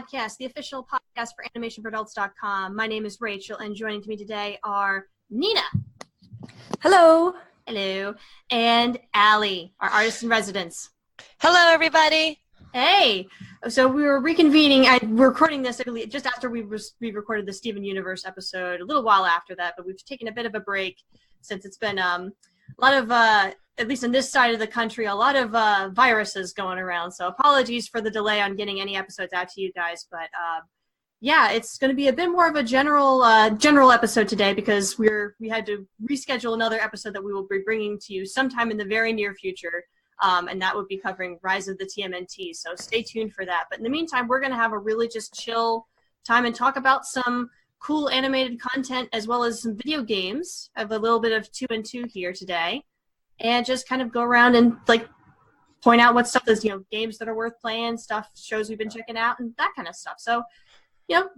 Podcast, the official podcast for animationforadults.com. My name is Rachel, and joining me today are Nina. Hello. Hello. And Allie, our artist in residence. Hello, everybody. Hey. So we were reconvening. We're recording this just after we recorded the Steven Universe episode, a little while after that, but we've taken a bit of a break since it's been a lot of, at least on this side of the country, a lot of viruses going around. So apologies for the delay on getting any episodes out to you guys. But yeah, it's going to be a bit more of a general episode today because we had to reschedule another episode that we will be bringing to you sometime in the very near future. And that would be covering Rise of the TMNT. So stay tuned for that. But in the meantime, we're going to have a really just chill time and talk about some cool animated content as well as some video games. I have a little bit of 2 and 2 here today. And just kind of go around and point out what stuff is, games that are worth playing, shows we've been checking out, and that kind of stuff. So,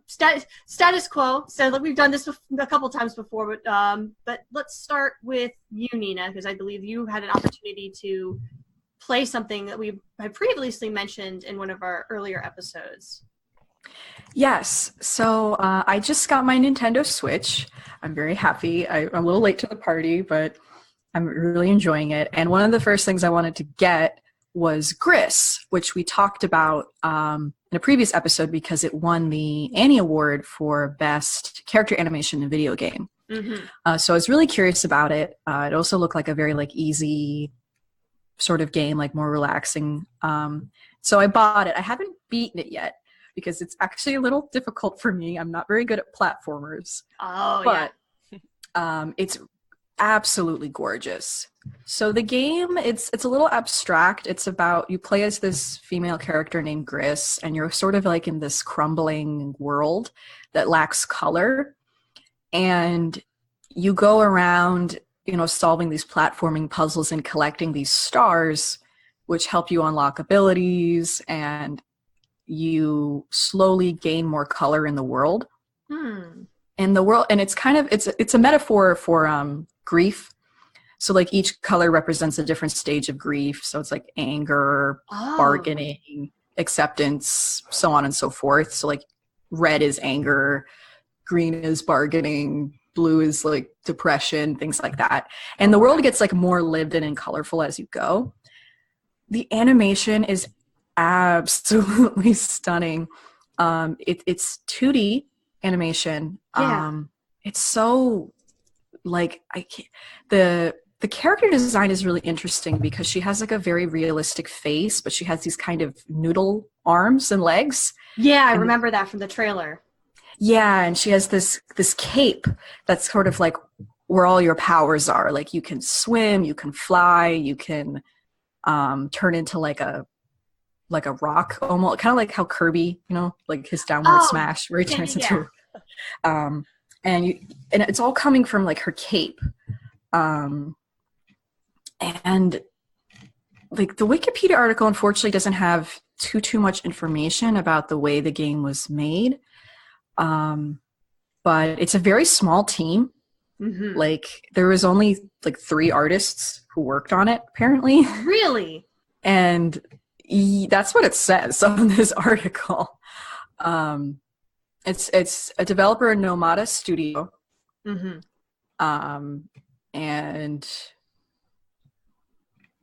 status quo. So we've done this a couple times before, but let's start with you, Nina, because I believe you had an opportunity to play something that we had previously mentioned in one of our earlier episodes. Yes. So I just got my Nintendo Switch. I'm very happy. I'm a little late to the party, but I'm really enjoying it. And one of the first things I wanted to get was Gris, which we talked about in a previous episode because it won the Annie Award for Best Character Animation in Video Game. Mm-hmm. So I was really curious about it. It also looked like a very easy sort of game, more relaxing. So I bought it. I haven't beaten it yet because it's actually a little difficult for me. I'm not very good at platformers. But it's absolutely gorgeous. So the game, it's a little abstract. It's about, you play as this female character named Gris, and you're sort of in this crumbling world that lacks color. And you go around, solving these platforming puzzles and collecting these stars, which help you unlock abilities, and you slowly gain more color in the world. In the world, and it's it's a metaphor for grief. So each color represents a different stage of grief. So it's anger, bargaining, acceptance, so on and so forth. So red is anger, green is bargaining, blue is depression, things like that. And the world gets more lived in and colorful as you go. The animation is absolutely stunning. It's 2D animation. Yeah. It's so the character design is really interesting because she has a very realistic face, but she has these kind of noodle arms and legs. Yeah, I remember that from the trailer. Yeah, and she has this cape that's sort of where all your powers are. You can swim, you can fly, you can turn into a rock, almost kind of like how Kirby, his downward smash, where he turns into and it's all coming from her cape. And the Wikipedia article unfortunately doesn't have too much information about the way the game was made. But it's a very small team. Mm-hmm. There was only 3 artists who worked on it, apparently. Really? And that's what it says on this article. It's a developer in Nomada Studio. Mm-hmm. And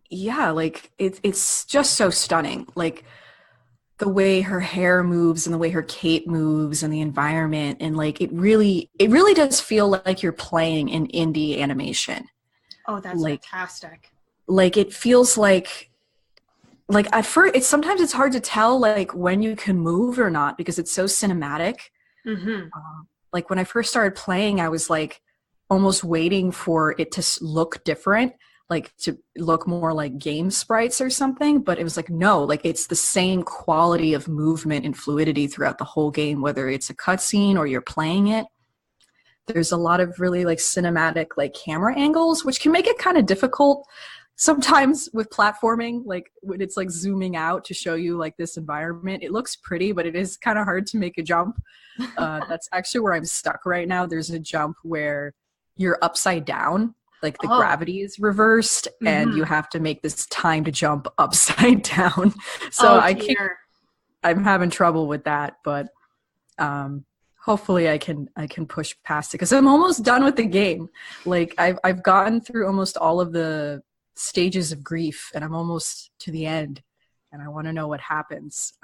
yeah, it's just so stunning. The way her hair moves and the way her cape moves and the environment, and it really does feel like you're playing an indie animation. Oh, that's fantastic. It feels at first, sometimes it's hard to tell when you can move or not because it's so cinematic. Mm-hmm. When I first started playing, I was almost waiting for it to look different, to look more like game sprites or something, but it was no, it's the same quality of movement and fluidity throughout the whole game, whether it's a cutscene or you're playing it. There's a lot of really cinematic camera angles, which can make it kind of difficult sometimes with platforming, when it's zooming out to show you this environment. It looks pretty, but it is kind of hard to make a jump. That's actually where I'm stuck right now. There's a jump where you're upside down, the gravity is reversed, and you have to make this timed jump upside down. So I'm having trouble with that, but hopefully I can push past it because I'm almost done with the game. Like I've gotten through almost all of the stages of grief, and I'm almost to the end, and I want to know what happens.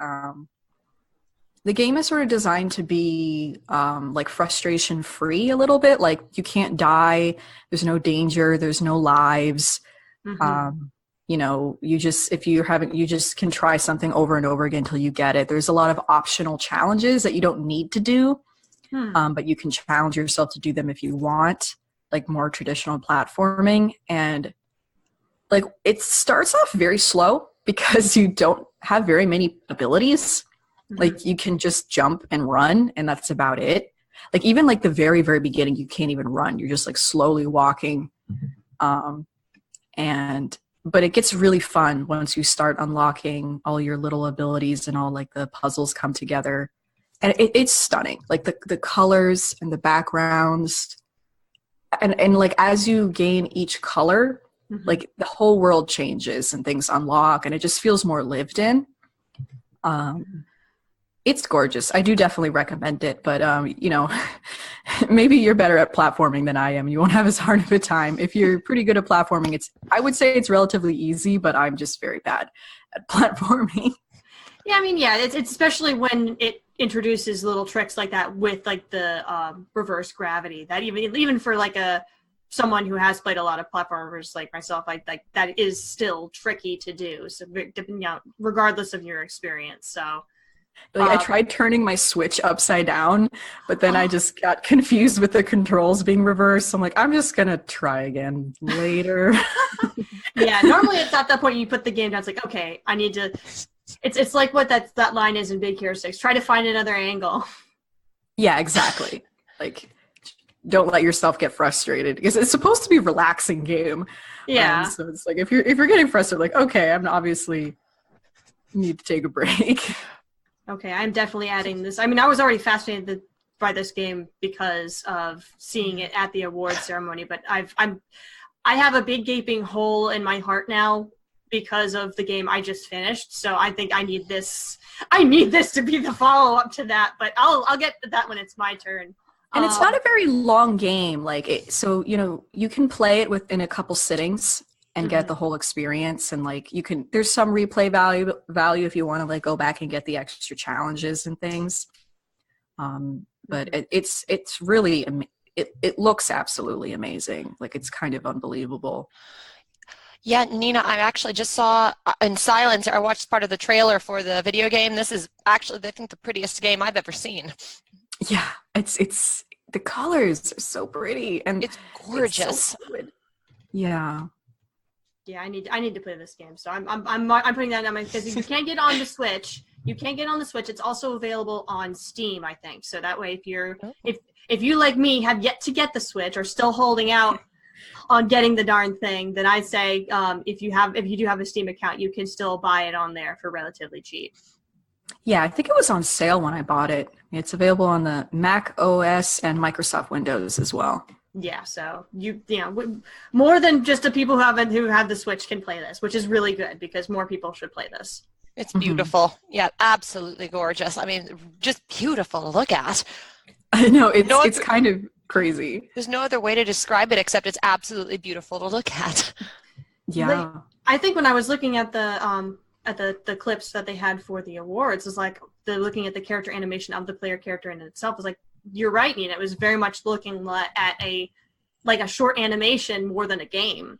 The game is sort of designed to be like frustration free a little bit. Like you can't die. There's no danger. There's no lives. You know, you just can try something over and over again until you get it. There's a lot of optional challenges that you don't need to do, but you can challenge yourself to do them if you want, like more traditional platforming. And like it starts off very slow because you don't have very many abilities. Like you can just jump and run, and that's about it. Like even like the very, very beginning, you can't even run. You're just like slowly walking. But it gets really fun once you start unlocking all your little abilities and all like the puzzles come together. And it's stunning. Like the colors and the backgrounds. And like as you gain each color, like the whole world changes and things unlock, and it just feels more lived in. It's gorgeous. I do definitely recommend it, but you know, maybe you're better at platforming than I am. You won't have as hard of a time. If you're pretty good at platforming, I would say it's relatively easy, but I'm just very bad at platforming. Yeah, I mean, yeah, it's especially when it introduces little tricks like that with like the reverse gravity. That even for like someone who has played a lot of platformers like myself, like that is still tricky to do. So, you know, regardless of your experience, so. Like I tried turning my Switch upside down, but then I just got confused with the controls being reversed. I'm like, I'm just going to try again later. Yeah, normally it's at that point you put the game down. It's like, okay, I need to... It's like what that line is in Big Hero 6. Try to find another angle. Yeah, exactly. Like, don't let yourself get frustrated because it's supposed to be a relaxing game. Yeah. So it's like, if you're getting frustrated, like, okay, I'm obviously need to take a break. Okay, I'm definitely adding this. I mean, I was already fascinated by this game because of seeing it at the awards ceremony, but I have a big gaping hole in my heart now because of the game I just finished. So I think I need this. I need this to be the follow up to that. But I'll get to that when it's my turn. And it's not a very long game, so you know you can play it within a couple sittings and get the whole experience, and like there's some replay value if you want to like go back and get the extra challenges and things. But it's really it looks absolutely amazing. Like it's kind of unbelievable. Yeah, Nina, I actually just saw in silence. I watched part of the trailer for the video game. This is actually, I think, the prettiest game I've ever seen. Yeah, it's the colors are so pretty and it's gorgeous. It's so fluid. Yeah. Yeah, I need to play this game. So I'm putting that on my, because you can't get on the Switch. You can't get on the Switch. It's also available on Steam, I think. So that way, if you like me have yet to get the Switch or still holding out on getting the darn thing, then I say if you do have a Steam account, you can still buy it on there for relatively cheap. Yeah, I think it was on sale when I bought it. It's available on the Mac OS and Microsoft Windows as well. Yeah, so you know more than just the people who have the Switch can play this, which is really good because more people should play this. It's beautiful. Yeah, absolutely gorgeous. I mean, just beautiful to look at. I know it's kind of crazy. There's no other way to describe it except it's absolutely beautiful to look at. Yeah. I think when I was looking at the clips that they had for the awards, it was like looking at the character animation of the player character in itself was like, you're right, Nina. It was very much looking at a short animation more than a game.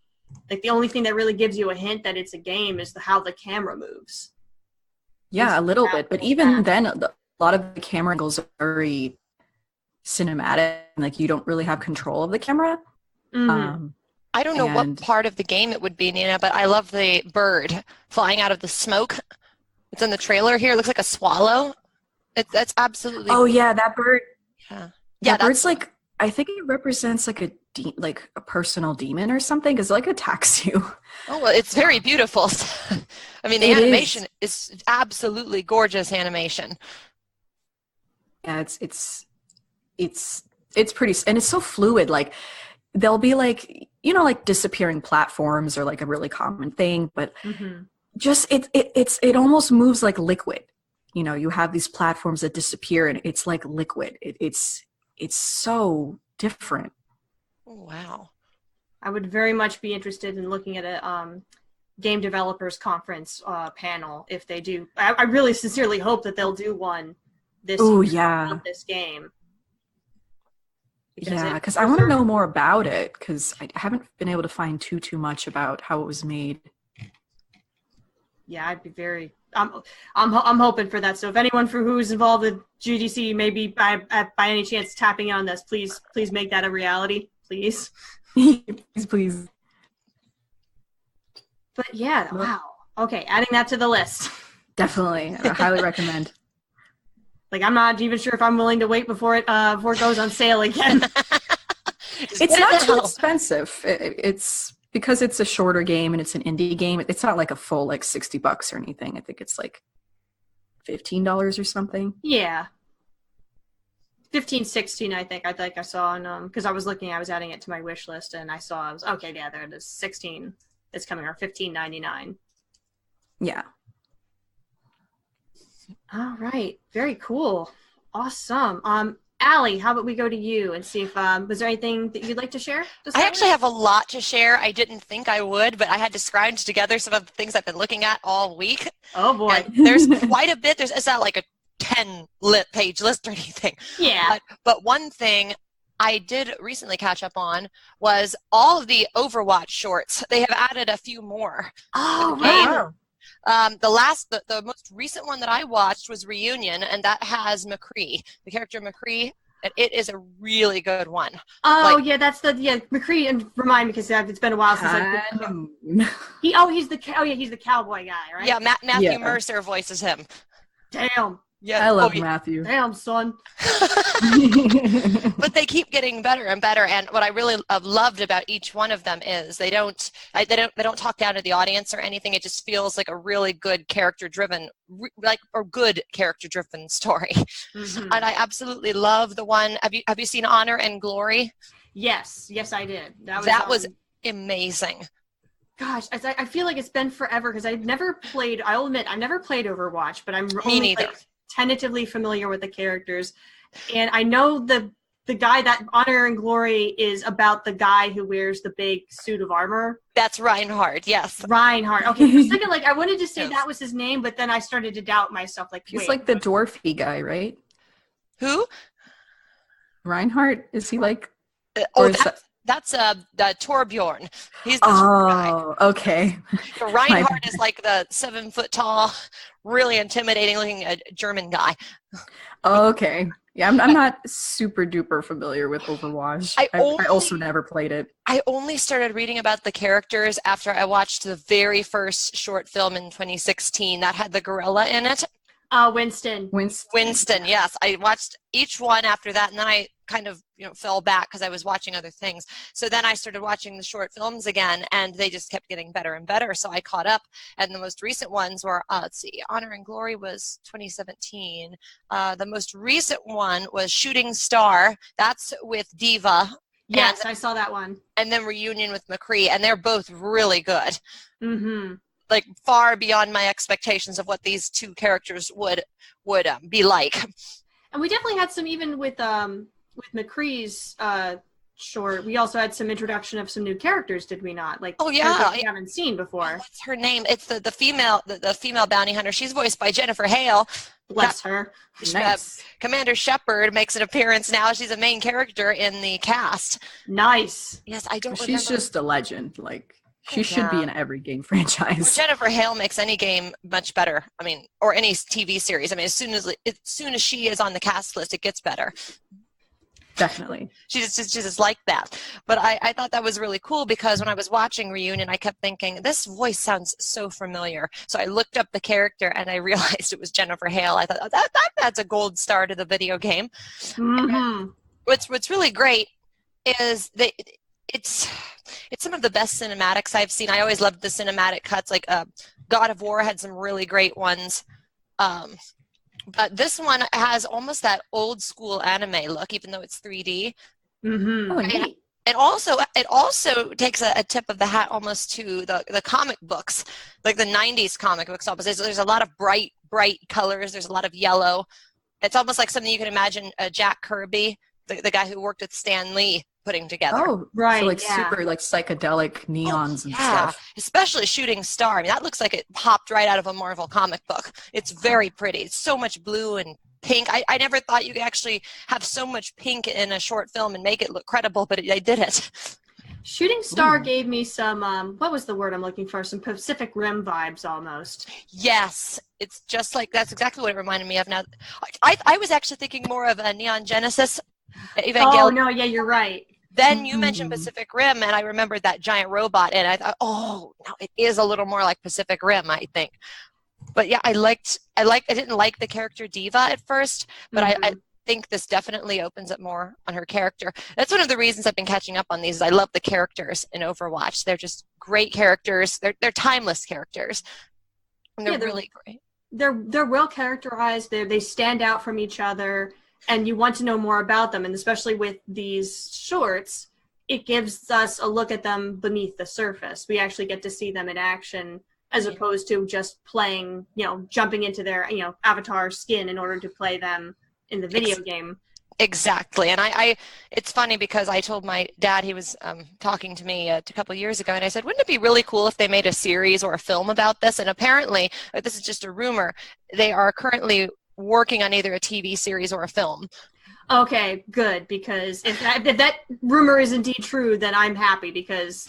Like the only thing that really gives you a hint that it's a game is how the camera moves. Yeah, a little bit, but even then, a lot of the camera angles are very cinematic. Like you don't really have control of the camera. Mm-hmm. I don't know what part of the game it would be, Nina, but I love the bird flying out of the smoke. It's in the trailer here. It looks like a swallow. That's absolutely. Oh yeah, that bird. Yeah, that bird's like, I think it represents like a personal demon or something because it like attacks you. Oh well, it's very beautiful. I mean, the animation is absolutely gorgeous animation. Yeah, it's pretty, and it's so fluid. Like there'll be like like disappearing platforms are like a really common thing, but just it almost moves like liquid. you have these platforms that disappear and it's like liquid. It's so different. Wow. I would very much be interested in looking at a game developers conference panel if they do. I really sincerely hope that they'll do one this year of this game. Because I want to know more about it, because I haven't been able to find too much about how it was made. Yeah, I'd be very. I'm hoping for that. So if anyone who's involved with GDC, maybe by any chance tapping on this, please make that a reality, please. please. But yeah, wow. Okay, adding that to the list. Definitely, I highly recommend. Like, I'm not even sure if I'm willing to wait before it goes on sale again. It's not too expensive. It's because it's a shorter game and it's an indie game. It's not like a full like $60 or anything. I think it's like $15 or something. Yeah, 15, 16. I think I saw on because I was adding it to my wish list and I was okay. Yeah, there it is. 16. It's coming or $15.99. Yeah. All right. Very cool. Awesome. Allie, how about we go to you and see if was there anything that you'd like to share? I actually have a lot to share. I didn't think I would, but I had to scrounge together some of the things I've been looking at all week. Oh boy. And there's quite a bit. It's not like a 10-page list or anything. Yeah. But one thing I did recently catch up on was all of the Overwatch shorts. They have added a few more. Oh, wow. The most recent one that I watched was Reunion, and that has McCree, the character McCree, and it is a really good one. Oh, yeah, that's McCree, and remind me because it's been a while since he's the cowboy guy, right? Yeah, Matthew Mercer voices him. Damn. Yeah, I love Matthew. Damn, son. But they keep getting better and better, and what I really loved about each one of them is they don't talk down to the audience or anything. It just feels like a really good character-driven, story. Mm-hmm. And I absolutely love the one. Have you seen Honor and Glory? Yes, I did. That was amazing. Gosh, I feel like it's been forever because I've never played. I'll admit I've never played Overwatch, but I'm only tentatively familiar with the characters, and I know the guy that Honor and Glory is about the guy who wears the big suit of armor. That's Reinhardt. Yes, Reinhardt. Okay, for a second, I wanted to say that was his name, but then I started to doubt myself. He's like the dwarfy guy, right? Who? Reinhardt? Is he like? That's Torbjorn. He's the guy. Okay. So Reinhardt is like the 7-foot tall, really intimidating looking German guy. Okay. Yeah, I'm not super duper familiar with Overwatch. I also never played it. I only started reading about the characters after I watched the very first short film in 2016 that had the gorilla in it. Winston. Winston, yes. I watched each one after that, and then I kind of fell back because I was watching other things. So then I started watching the short films again, and they just kept getting better and better. So I caught up, and the most recent ones were, Honor and Glory was 2017. The most recent one was Shooting Star. That's with Diva. Yes, I saw that one. And then Reunion with McCree, and they're both really good. Mm-hmm. Like far beyond my expectations of what these two characters would be like. And we definitely had some, even with McCree's short, we also had some introduction of some new characters, did we not? Like, characters we haven't seen before. What's her name? It's the female bounty hunter. She's voiced by Jennifer Hale. Bless her. Nice. Commander Shepard makes an appearance now. She's a main character in the cast. Nice. Yes, I don't. She's just a legend. Like. She should be in every game franchise. Well, Jennifer Hale makes any game much better. I mean, or any TV series. I mean, as soon as she is on the cast list, it gets better. Definitely. She's just like that. But I thought that was really cool because when I was watching Reunion, I kept thinking, this voice sounds so familiar. So I looked up the character and I realized it was Jennifer Hale. I thought, that's a gold star to the video game. Mm-hmm. What's really great is it's some of the best cinematics I've seen. I always loved the cinematic cuts. Like God of War had some really great ones. But this one has almost that old school anime look, even though it's 3D. Mm-hmm. Oh, neat. it also takes a tip of the hat almost to the comic books, like the 90s comic books almost. There's a lot of bright colors. There's a lot of yellow. It's almost like something you can imagine Jack Kirby, the guy who worked with Stan Lee, putting together. Oh, right. So like super like psychedelic neons and stuff. Especially Shooting Star. I mean, that looks like it popped right out of a Marvel comic book. It's very pretty. It's so much blue and pink. I never thought you could actually have so much pink in a short film and make it look credible, but they did it. Shooting Star gave me some, what was the word I'm looking for? Some Pacific Rim vibes almost. Yes, it's just like, that's exactly what it reminded me of now. I was actually thinking more of a Neon Genesis Evangelion. Oh, no, yeah, you're right. Then you mentioned Pacific Rim, and I remembered that giant robot, and I thought, oh, no, it is a little more like Pacific Rim, I think. But yeah, I didn't like the character Diva at first, but I think this definitely opens up more on her character. That's one of the reasons I've been catching up on these. Is I love the characters in Overwatch. They're just great characters. They're timeless characters, and they're really great. They're well characterized. They stand out from each other, and you want to know more about them. And especially with these shorts, it gives us a look at them beneath the surface. We actually get to see them in action, as opposed to just playing, jumping into their, avatar skin in order to play them in the video game. Exactly. And it's funny because I told my dad, he was talking to me a couple of years ago, and I said, wouldn't it be really cool if they made a series or a film about this? And apparently, this is just a rumor, they are currently working on either a TV series or a film. Okay, good, because if that rumor is indeed true, then I'm happy, because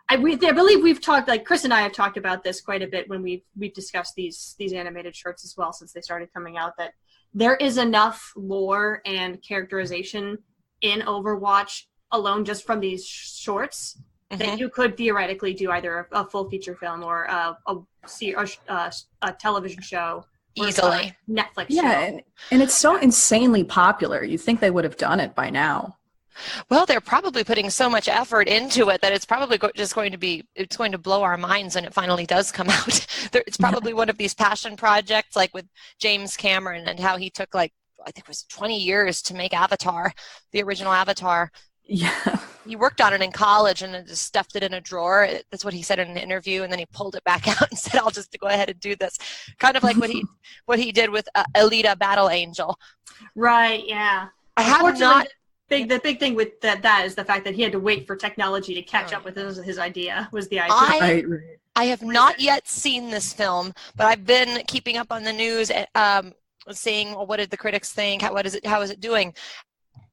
I believe we've talked, like Chris and I have talked about this quite a bit when we've discussed these animated shorts as well since they started coming out, that there is enough lore and characterization in Overwatch alone just from these shorts that you could theoretically do either a full feature film or a television show. Easily. Netflix show. Yeah, and it's so insanely popular. You'd think they would have done it by now. Well, they're probably putting so much effort into it that it's probably just going to blow our minds when it finally does come out. It's probably one of these passion projects, like with James Cameron and how he took, I think it was 20 years to make Avatar, the original Avatar. Yeah. He worked on it in college and then just stuffed it in a drawer. That's what he said in an interview, and then he pulled it back out and said, I'll just go ahead and do this. Kind of like what he did with Alita Battle Angel. Right, yeah. I have not... The big thing with that is the fact that he had to wait for technology to catch up with his idea, was the idea. I have not yet seen this film, but I've been keeping up on the news, seeing what did the critics think, how is it doing.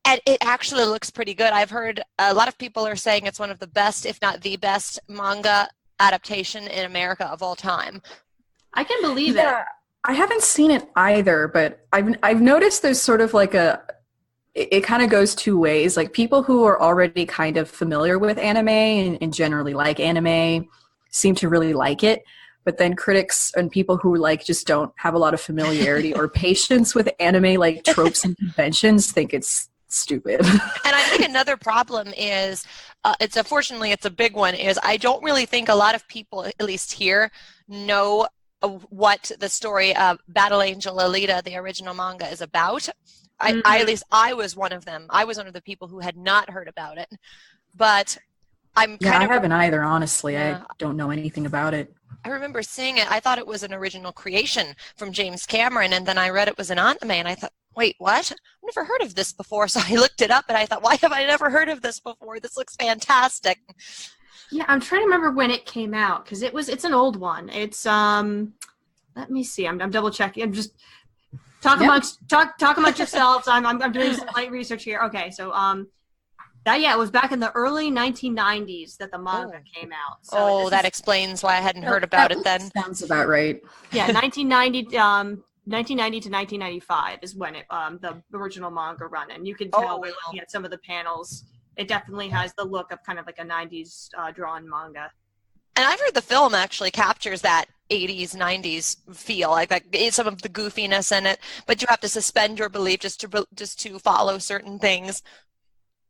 And it actually looks pretty good. I've heard a lot of people are saying it's one of the best, if not the best, manga adaptation in America of all time. I can believe it. I haven't seen it either, but I've noticed there's sort of like it kind of goes two ways. Like people who are already kind of familiar with anime and generally like anime seem to really like it. But then critics and people who just don't have a lot of familiarity or patience with anime tropes and conventions think it's stupid. And I think another problem is, unfortunately it's a big one, is I don't really think a lot of people, at least here, know what the story of Battle Angel Alita, the original manga, is about. At least I was one of them. I was one of the people who had not heard about it. But I haven't either, honestly. Yeah. I don't know anything about it. I remember seeing it. I thought it was an original creation from James Cameron, and then I read it was an anime, and I thought, wait, what? I've never heard of this before. So I looked it up, and I thought, why have I never heard of this before? This looks fantastic. Yeah, I'm trying to remember when it came out, because it's an old one. It's let me see. I'm double checking. I'm just talk amongst yourselves. I'm doing some light research here. Okay, so it was back in the early 1990s that the manga came out. So that explains why I hadn't heard about it then. Sounds about right. Yeah, 1990 to 1995 is when the original manga run, and you can tell by looking at some of the panels, it definitely has the look of kind of like a 90s drawn manga. And I've heard the film actually captures that 80s, 90s feel, like some of the goofiness in it, but you have to suspend your belief just to follow certain things.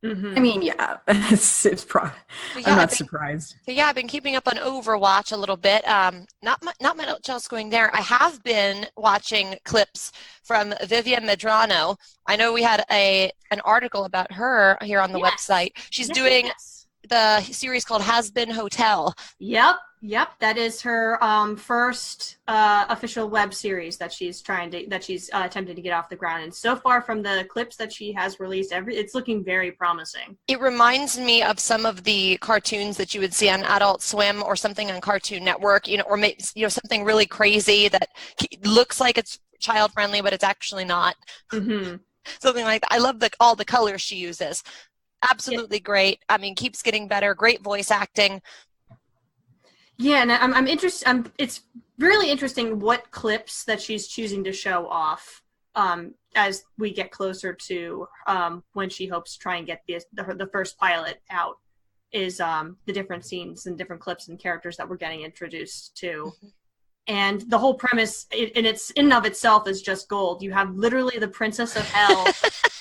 Mm-hmm. I mean, yeah, I'm not surprised. So yeah, I've been keeping up on Overwatch a little bit. Not much else going there. I have been watching clips from Vivian Medrano. I know we had an article about her here on the website. She's doing the series called Hazbin Hotel. Yep. That is her first official web series that she's attempting to get off the ground. And so far, from the clips that she has released, it's looking very promising. It reminds me of some of the cartoons that you would see on Adult Swim or something on Cartoon Network, or maybe, something really crazy that looks like it's child friendly, but it's actually not. Mm-hmm. Something like that. I love all the colors she uses. Absolutely great. I mean, keeps getting better. Great voice acting. Yeah, and I'm interested. It's really interesting what clips that she's choosing to show off as we get closer to when she hopes to try and get the first pilot out. Is the different scenes and different clips and characters that we're getting introduced to. Mm-hmm. And the whole premise, in and of itself, is just gold. You have literally the Princess of Hell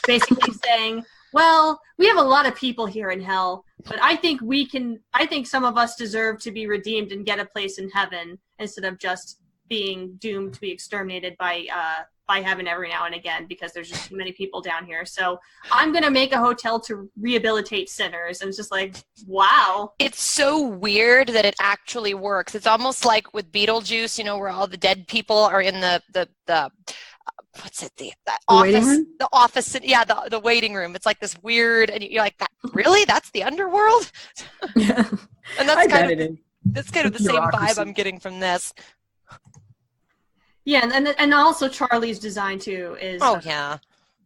basically saying, well, we have a lot of people here in hell, but I think some of us deserve to be redeemed and get a place in heaven instead of just being doomed to be exterminated by heaven every now and again because there's just too many people down here. So I'm going to make a hotel to rehabilitate sinners. And it's just like, wow. It's so weird that it actually works. It's almost like with Beetlejuice, where all the dead people are in the what's it, the office, the office, yeah, the waiting room. It's like this weird, and you're like, that really? That's the underworld? Yeah. And that's kind of the same vibe I'm getting from this. Yeah, and also Charlie's design too is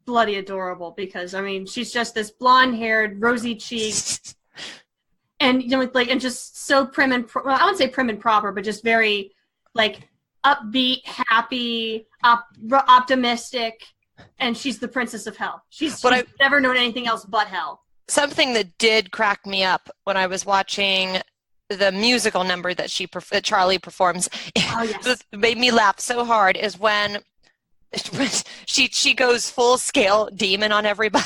bloody adorable because she's just this blonde-haired, rosy-cheeked, and and just so prim and I wouldn't say prim and proper, but just very upbeat, happy, optimistic, and she's the Princess of Hell. She's never known anything else but hell. Something that did crack me up when I was watching the musical number that Charlie performs, made me laugh so hard, is when she goes full scale demon on everybody.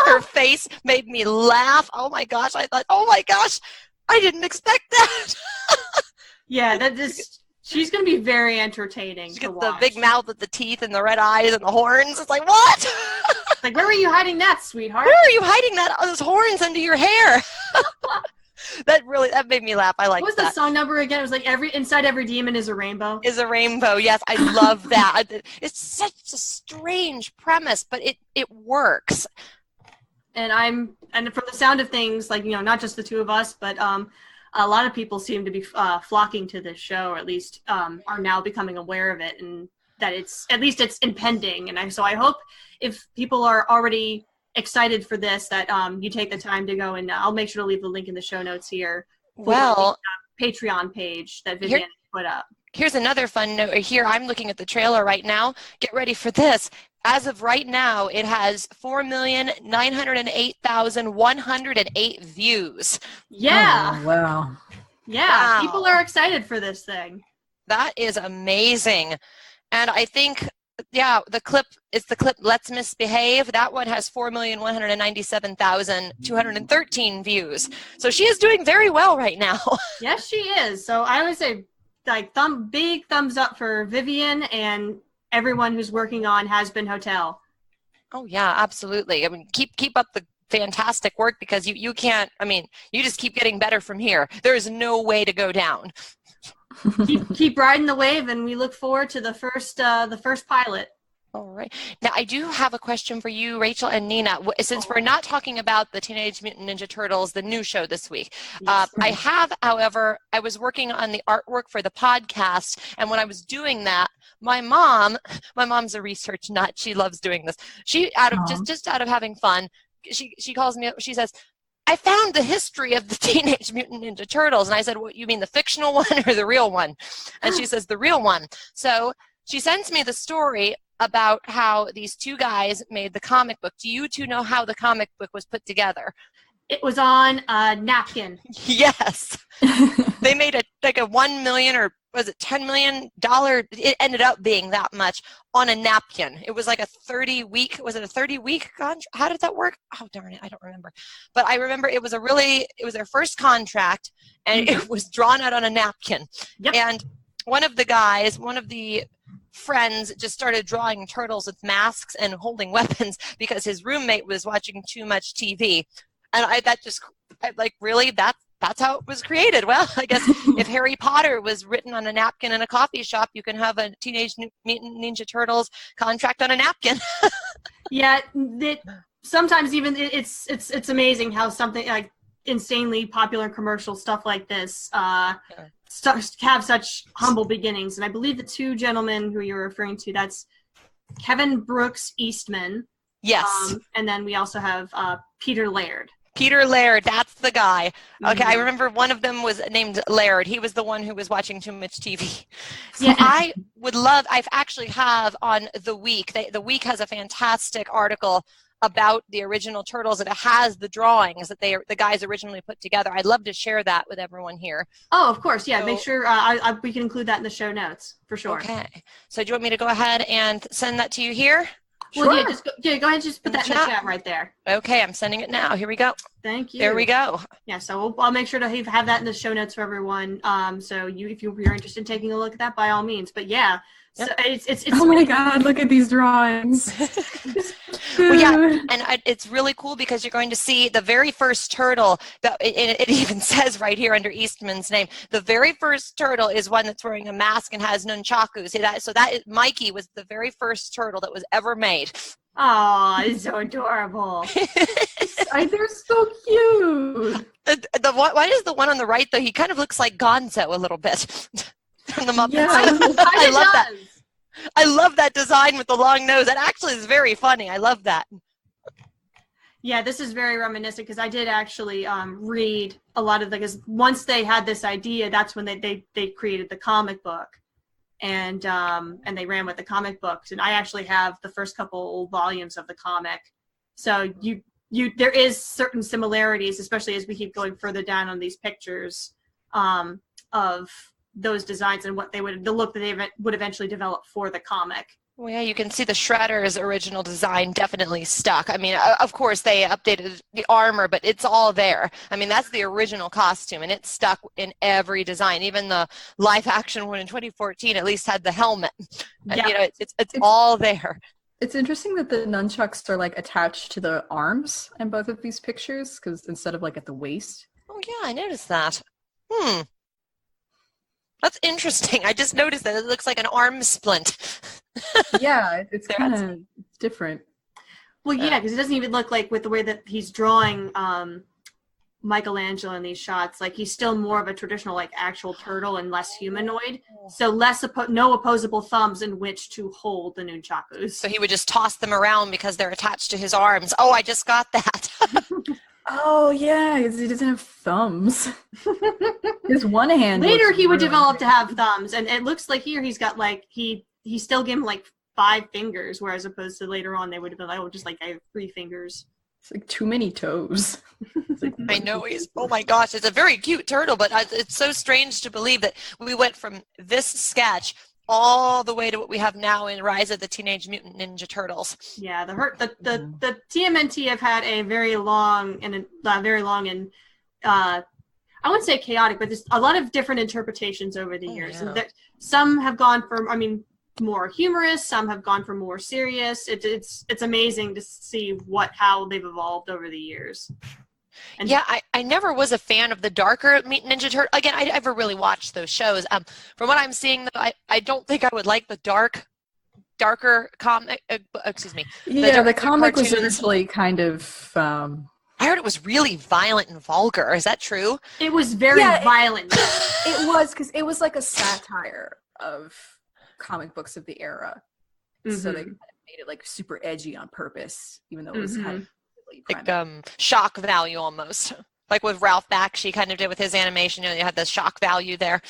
Her face made me laugh. Oh my gosh! I thought, oh my gosh, I didn't expect that. Yeah, she's going to be very entertaining. She gets the big mouth with the teeth and the red eyes and the horns. It's like, what? Like, where were you hiding that, sweetheart? Where are you hiding those horns under your hair? That made me laugh. I like that. What was the song number again? It was like inside every demon is a rainbow. Is a rainbow. Yes, I love that. It's such a strange premise, but it works. And from the sound of things, not just the two of us, but a lot of people seem to be flocking to this show, or at least are now becoming aware of it, and that it's impending. And so I hope if people are already excited for this, that you take the time to go, and I'll make sure to leave the link in the show notes here for the Patreon page that Vivian put up. Here's another fun note here. I'm looking at the trailer right now. Get ready for this. As of right now, it has 4,908,108 views. Yeah. Oh, wow. Yeah, wow. People are excited for this thing. That is amazing. And I think, the clip Let's Misbehave. That one has 4,197,213 views. So she is doing very well right now. Yes, she is. So I would say, big thumbs up for Vivian and everyone who's working on Hazbin Hotel. Oh yeah, absolutely. Keep up the fantastic work, because you can't. You just keep getting better from here. There is no way to go down. keep riding the wave, and we look forward to the first pilot. All right. Now, I do have a question for you, Rachel and Nina. Since we're not talking about the Teenage Mutant Ninja Turtles, the new show this week, yes. I was working on the artwork for the podcast, and when I was doing that, my mom's a research nut. She loves doing this. She, just out of having fun, she calls me up. She says, I found the history of the Teenage Mutant Ninja Turtles. And I said, what, you mean the fictional one or the real one? And she says, the real one. So she sends me the story about how these two guys made the comic book. Do you two know how the comic book was put together? It was on a napkin. Yes. They made a $1 million, or was it $10 million? It ended up being that much on a napkin. It was like a 30-week. Was it a 30-week contract? How did that work? Oh, darn it. I don't remember. But I remember it was their first contract, and it was drawn out on a napkin. Yep. And one of the friends just started drawing turtles with masks and holding weapons because his roommate was watching too much TV. And really, that's how it was created. Well, I guess if Harry Potter was written on a napkin in a coffee shop, you can have a Teenage Mutant Ninja Turtles contract on a napkin. Yeah, sometimes even it's amazing how something like insanely popular commercial stuff like this have such humble beginnings. And I believe the two gentlemen who you're referring to, that's Kevin Brooks Eastman. Yes. And then we also have Peter Laird. Peter Laird, that's the guy. Okay, I remember one of them was named Laird. He was the one who was watching too much TV. So yeah. I actually have on The Week. The Week has a fantastic article about the original Turtles, and it has the drawings that the guys originally put together. I'd love to share that with everyone here. Oh, of course, yeah. So, make sure we can include that in the show notes, for sure. Okay. So do you want me to go ahead and send that to you here? Well, sure. Go ahead and just put that in the chat right there. Okay, I'm sending it now. Here we go. Thank you. There we go. Yeah, so I'll make sure to have that in the show notes for everyone. So if you're interested in taking a look at that, by all means. But yeah, so it's oh my God, look at these drawings. Well, yeah, and it's really cool because you're going to see the very first turtle. It even says right here under Eastman's name, the very first turtle is one that's wearing a mask and has nunchakus. Mikey was the very first turtle that was ever made. Oh, it's so adorable. They're so cute. Why is the one on the right, though? He kind of looks like Gonzo a little bit from the Muppets. Yeah, I love that. I love that design with the long nose. That actually is very funny. I love that. Yeah, this is very reminiscent because I did actually read a lot of because once they had this idea, that's when they created the comic book, and they ran with the comic books. And I actually have the first couple volumes of the comic, so there is certain similarities, especially as we keep going further down on these pictures of those designs and the look that they would eventually develop for the comic. Well, yeah, you can see the Shredder's original design definitely stuck. I mean, of course, they updated the armor, but it's all there. I mean, that's the original costume, and it's stuck in every design. Even the live-action one in 2014 at least had the helmet. Yeah. And, it's all there. It's interesting that the nunchucks are, attached to the arms in both of these pictures, because instead of, at the waist. Oh, yeah, I noticed that. That's interesting. I just noticed that it looks like an arm splint. Yeah, it's kind of different. Well, yeah, because it doesn't even look like with the way that he's drawing Michelangelo in these shots. He's still more of a traditional, actual turtle and less humanoid. So no opposable thumbs in which to hold the nunchakus. So he would just toss them around because they're attached to his arms. Oh, I just got that. Oh, yeah, he doesn't have thumbs. His one hand. Later, he would develop to have thumbs, and it looks like here he's got, he still gave him, 5 fingers, whereas opposed to later on, they would have been I have 3 fingers. It's too many toes. I know, oh my gosh, it's a very cute turtle, but it's so strange to believe that we went from this sketch all the way to what we have now in Rise of the Teenage Mutant Ninja Turtles. Yeah, the TMNT have had a very long and I wouldn't say chaotic, but there's a lot of different interpretations over the years. Yeah. And some have gone from, more humorous. Some have gone for more serious. It's amazing to see how they've evolved over the years. And yeah, I never was a fan of the darker Mutant Ninja Turtle. Again, I never really watched those shows. From what I'm seeing, though, I don't think I would like the darker comic. Excuse me. The comic was initially kind of. I heard it was really violent and vulgar. Is that true? It was very violent. It was because it was like a satire of comic books of the era. Mm-hmm. So they kind of made it super edgy on purpose, even though it was kind of shock value almost, like with Ralph Bakshi kind of did with his animation. You had the shock value there.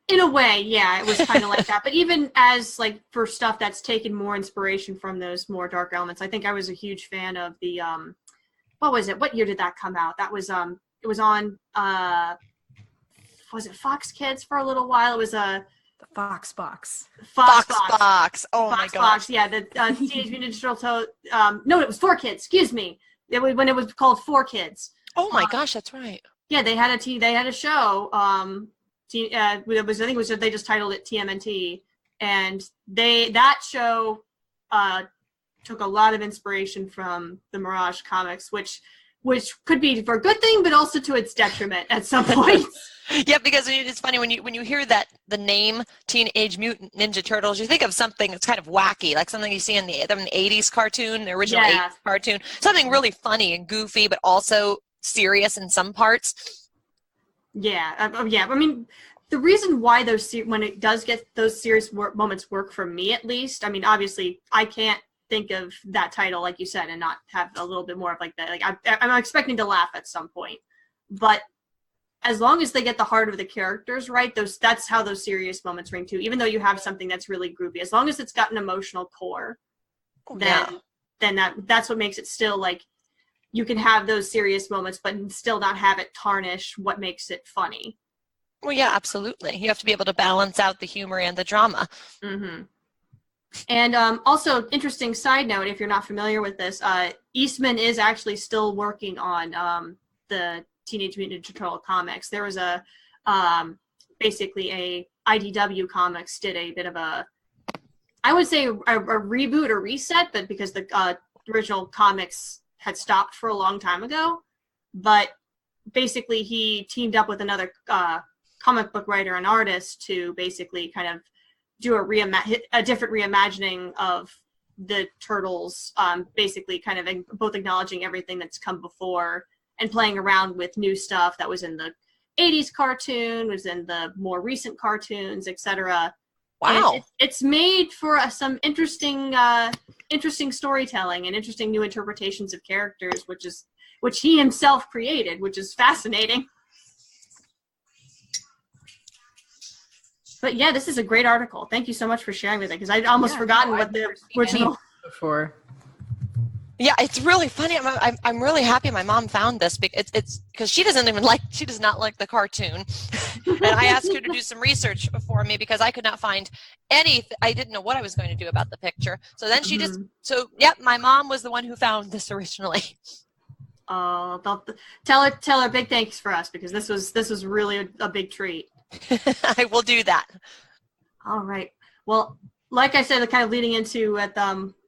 In a way, yeah, it was kind of like that. But even as for stuff that's taken more inspiration from those more dark elements, I think I was a huge fan of the what was it? What year did that come out? That was it was on was it Fox Kids for a little while? It was The Fox Box. Fox Box. Oh Fox my gosh. Box. Yeah, the Teenage Mutant Ninja Turtles. No, it was 4Kids. Excuse me. It was when it was called 4Kids. Oh my gosh, that's right. Yeah, they had a show. It was, I think it was, they just titled it TMNT, and that show took a lot of inspiration from the Mirage comics, which could be for a good thing, but also to its detriment at some point. Yeah, because it's funny when you hear that the name Teenage Mutant Ninja Turtles, you think of something that's kind of wacky, like something you see in the 80s cartoon, the original 80s cartoon, something really funny and goofy, but also serious in some parts. Yeah, yeah. I mean, the reason why when it does get those serious moments work for me, at least. I mean, obviously, I can't think of that title like you said and not have a little bit more of like that. Like I'm expecting to laugh at some point, but as long as they get the heart of the characters right, that's how those serious moments ring too. Even though you have something that's really groovy, as long as it's got an emotional core, then that's what makes it still like you can have those serious moments, but still not have it tarnish what makes it funny. Well, yeah, absolutely. You have to be able to balance out the humor and the drama. Mm-hmm. And also, interesting side note, if you're not familiar with this, Eastman is actually still working on the Teenage Mutant Ninja Turtle comics. There was basically a IDW Comics did a bit of a, I would say a reboot or reset, but because the original comics had stopped for a long time ago, but basically he teamed up with another comic book writer and artist to basically kind of do a different reimagining of the Turtles, basically kind of both acknowledging everything that's come before and playing around with new stuff that was in the 80s cartoon, was in the more recent cartoons, etc. Wow. It's made for some interesting storytelling and interesting new interpretations of characters, which he himself created, which is fascinating. But yeah, this is a great article. Thank you so much for sharing with it, because I'd almost forgotten what the original before. Yeah, it's really funny. I'm really happy my mom found this. It's because she does not like the cartoon, and I asked her to do some research for me because I could not find anything. I didn't know what I was going to do about the picture. So then my mom was the one who found this originally. Tell her big thanks for us, because this was really a big treat. I will do that. All right. Well, like I said, kind of leading into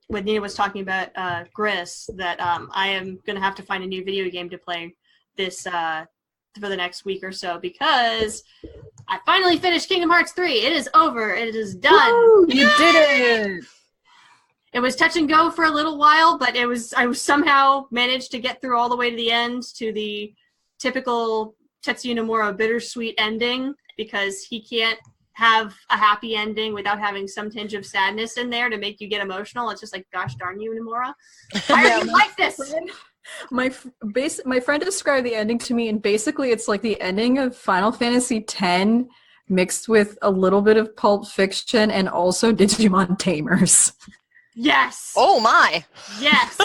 when Nina was talking about Gris, that I am going to have to find a new video game to play this for the next week or so, because I finally finished Kingdom Hearts 3. It is over. It is done. Woo, you did it! It was touch and go for a little while, but I somehow managed to get through all the way to the end, to the typical Tetsuya Nomura bittersweet ending, because he can't have a happy ending without having some tinge of sadness in there to make you get emotional. It's just like, gosh darn you, Nomura. I already like this. My friend described the ending to me, and basically it's like the ending of Final Fantasy X mixed with a little bit of Pulp Fiction and also Digimon Tamers. Yes. Oh my. Yes.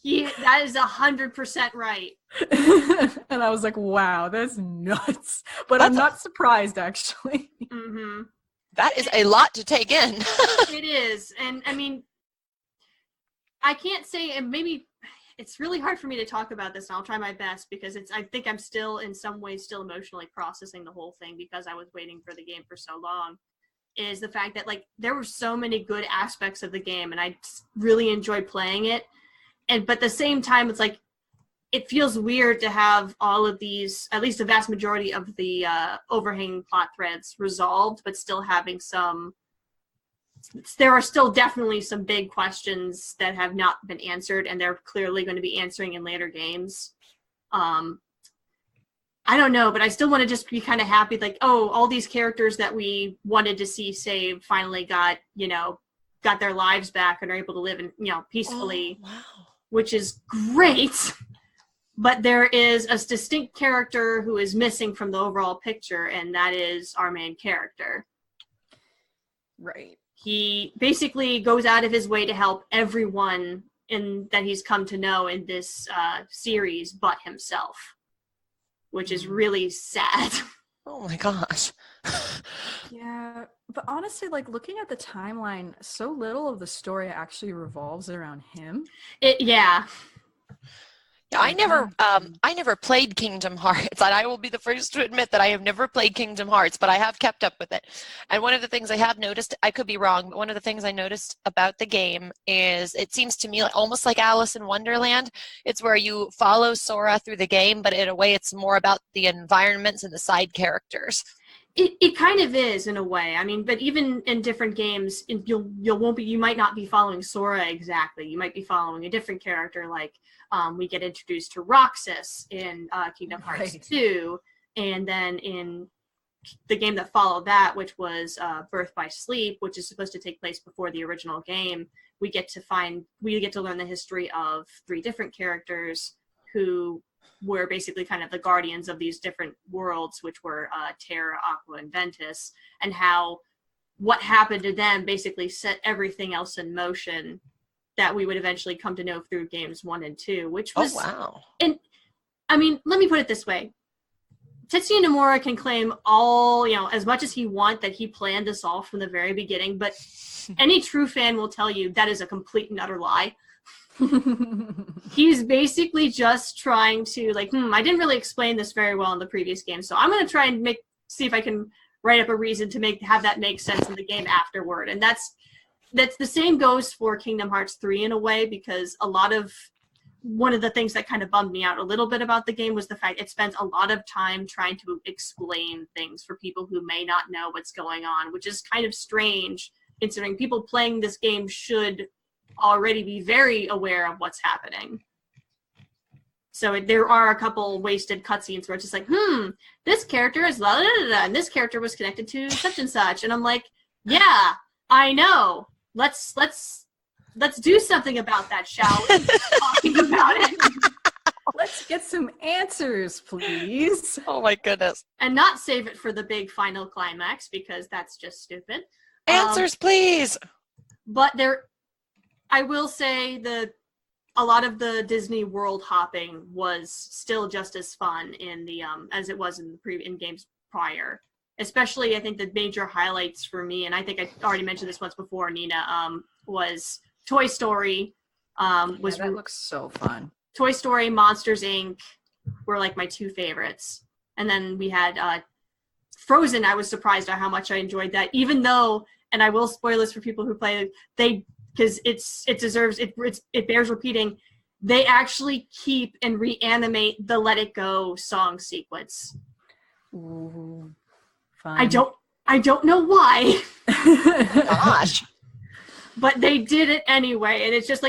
That is 100% right. And I was like, wow, that's nuts. But I'm not surprised, actually. Mm-hmm. That is a lot to take in. It is. And I mean, I can't say, and maybe it's really hard for me to talk about this, and I'll try my best, because I think I'm still in some ways still emotionally processing the whole thing, because I was waiting for the game for so long, is the fact that like there were so many good aspects of the game and I really enjoyed playing it. But at the same time, it's like, it feels weird to have all of these, at least the vast majority of the overhanging plot threads resolved, but still having there are still definitely some big questions that have not been answered, and they're clearly going to be answering in later games. I don't know, but I still want to just be kind of happy, like, oh, all these characters that we wanted to see saved finally got their lives back and are able to live peacefully. Oh, wow. Which is great, but there is a distinct character who is missing from the overall picture, and that is our main character. Right. He basically goes out of his way to help everyone that he's come to know in this series but himself, which is really sad. Oh my gosh. Yeah, but honestly, like looking at the timeline, so little of the story actually revolves around him. Yeah. Yeah, I never played Kingdom Hearts, and I will be the first to admit that I have never played Kingdom Hearts, but I have kept up with it. And one of the things I have noticed, I could be wrong, but one of the things I noticed about the game is it seems to me almost like Alice in Wonderland. It's where you follow Sora through the game, but in a way it's more about the environments and the side characters. It kind of is in a way. I mean, but even in different games, you might not be following Sora exactly. You might be following a different character. Like we get introduced to Roxas in Kingdom Hearts 2, and then in the game that followed that, which was Birth by Sleep, which is supposed to take place before the original game, we get to learn the history of 3 different characters who were basically kind of the guardians of these different worlds, which were Terra, Aqua, and Ventus, and how what happened to them basically set everything else in motion that we would eventually come to know through games 1 and 2, which was... Oh, wow. And, I mean, let me put it this way. Tetsuya Nomura can claim all, as much as he wants that he planned this all from the very beginning, but any true fan will tell you that is a complete and utter lie. He's basically just trying to I didn't really explain this very well in the previous game, so I'm going to try and see if I can write up a reason to have that make sense in the game afterward. And that's the same goes for Kingdom Hearts 3 in a way, because one of the things that kind of bummed me out a little bit about the game was the fact it spends a lot of time trying to explain things for people who may not know what's going on, which is kind of strange considering people playing this game should already be very aware of what's happening. So there are a couple wasted cutscenes where it's just like, this character is la da da da, and this character was connected to such and such, and I'm like, yeah, I know. Let's do something about that, shall we? Talking about it. Let's get some answers, please. Oh my goodness. And not save it for the big final climax, because that's just stupid. Answers, please. But I will say a lot of the Disney world hopping was still just as fun in the as it was in games prior. Especially, I think the major highlights for me, and I think I already mentioned this once before, Nina, was Toy Story. That looks so fun. Toy Story, Monsters Inc. were my 2 favorites, and then we had Frozen. I was surprised at how much I enjoyed that, even though, and I will spoil this for people who play it, because it bears repeating, they actually keep and reanimate the Let It Go song sequence. Ooh, fun. I don't know why. Gosh. But they did it anyway, and it's just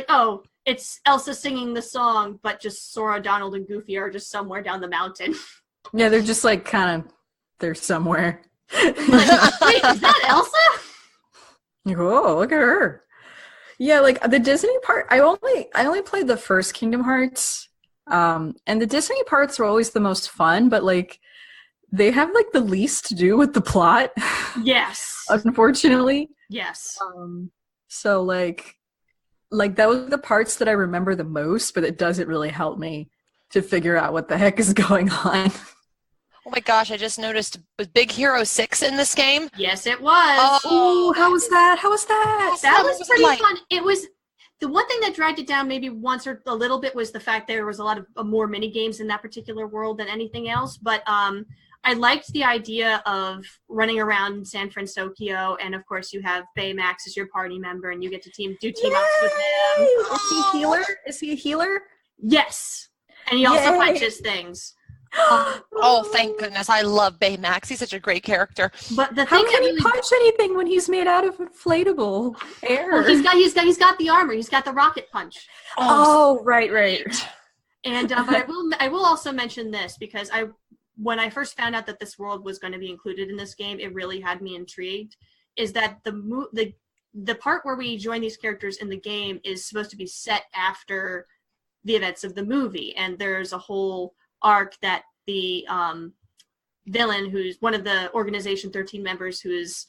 it's Elsa singing the song, but just Sora, Donald, and Goofy are just somewhere down the mountain. Yeah, they're just they're somewhere. Wait, is that Elsa? Oh, look at her. Yeah, the Disney part, I only played the first Kingdom Hearts, and the Disney parts were always the most fun, but they have the least to do with the plot. Yes. Unfortunately. Yes. So that was the parts that I remember the most, but it doesn't really help me to figure out what the heck is going on. Oh my gosh, I just noticed, was Big Hero 6 in this game? Yes, it was. Oh, how was that? That was pretty fun. It was, the one thing that dragged it down maybe once or a little bit was the fact there was a lot of more mini games in that particular world than anything else, but I liked the idea of running around San Francisco, and of course you have Baymax as your party member, and you get to team ups with him. Is he a healer? Is he a healer? Yes. And he also punches things. Oh, thank goodness. I love Baymax. He's such a great character. But the How thing can he punch anything when he's made out of inflatable air? Well, he's got the armor. He's got the rocket punch. Oh, right. And but I will also mention this, because when I first found out that this world was going to be included in this game, it really had me intrigued. Is that the part where we join these characters in the game is supposed to be set after the events of the movie, and there's a whole arc that the villain, who's one of the Organization 13 members, who's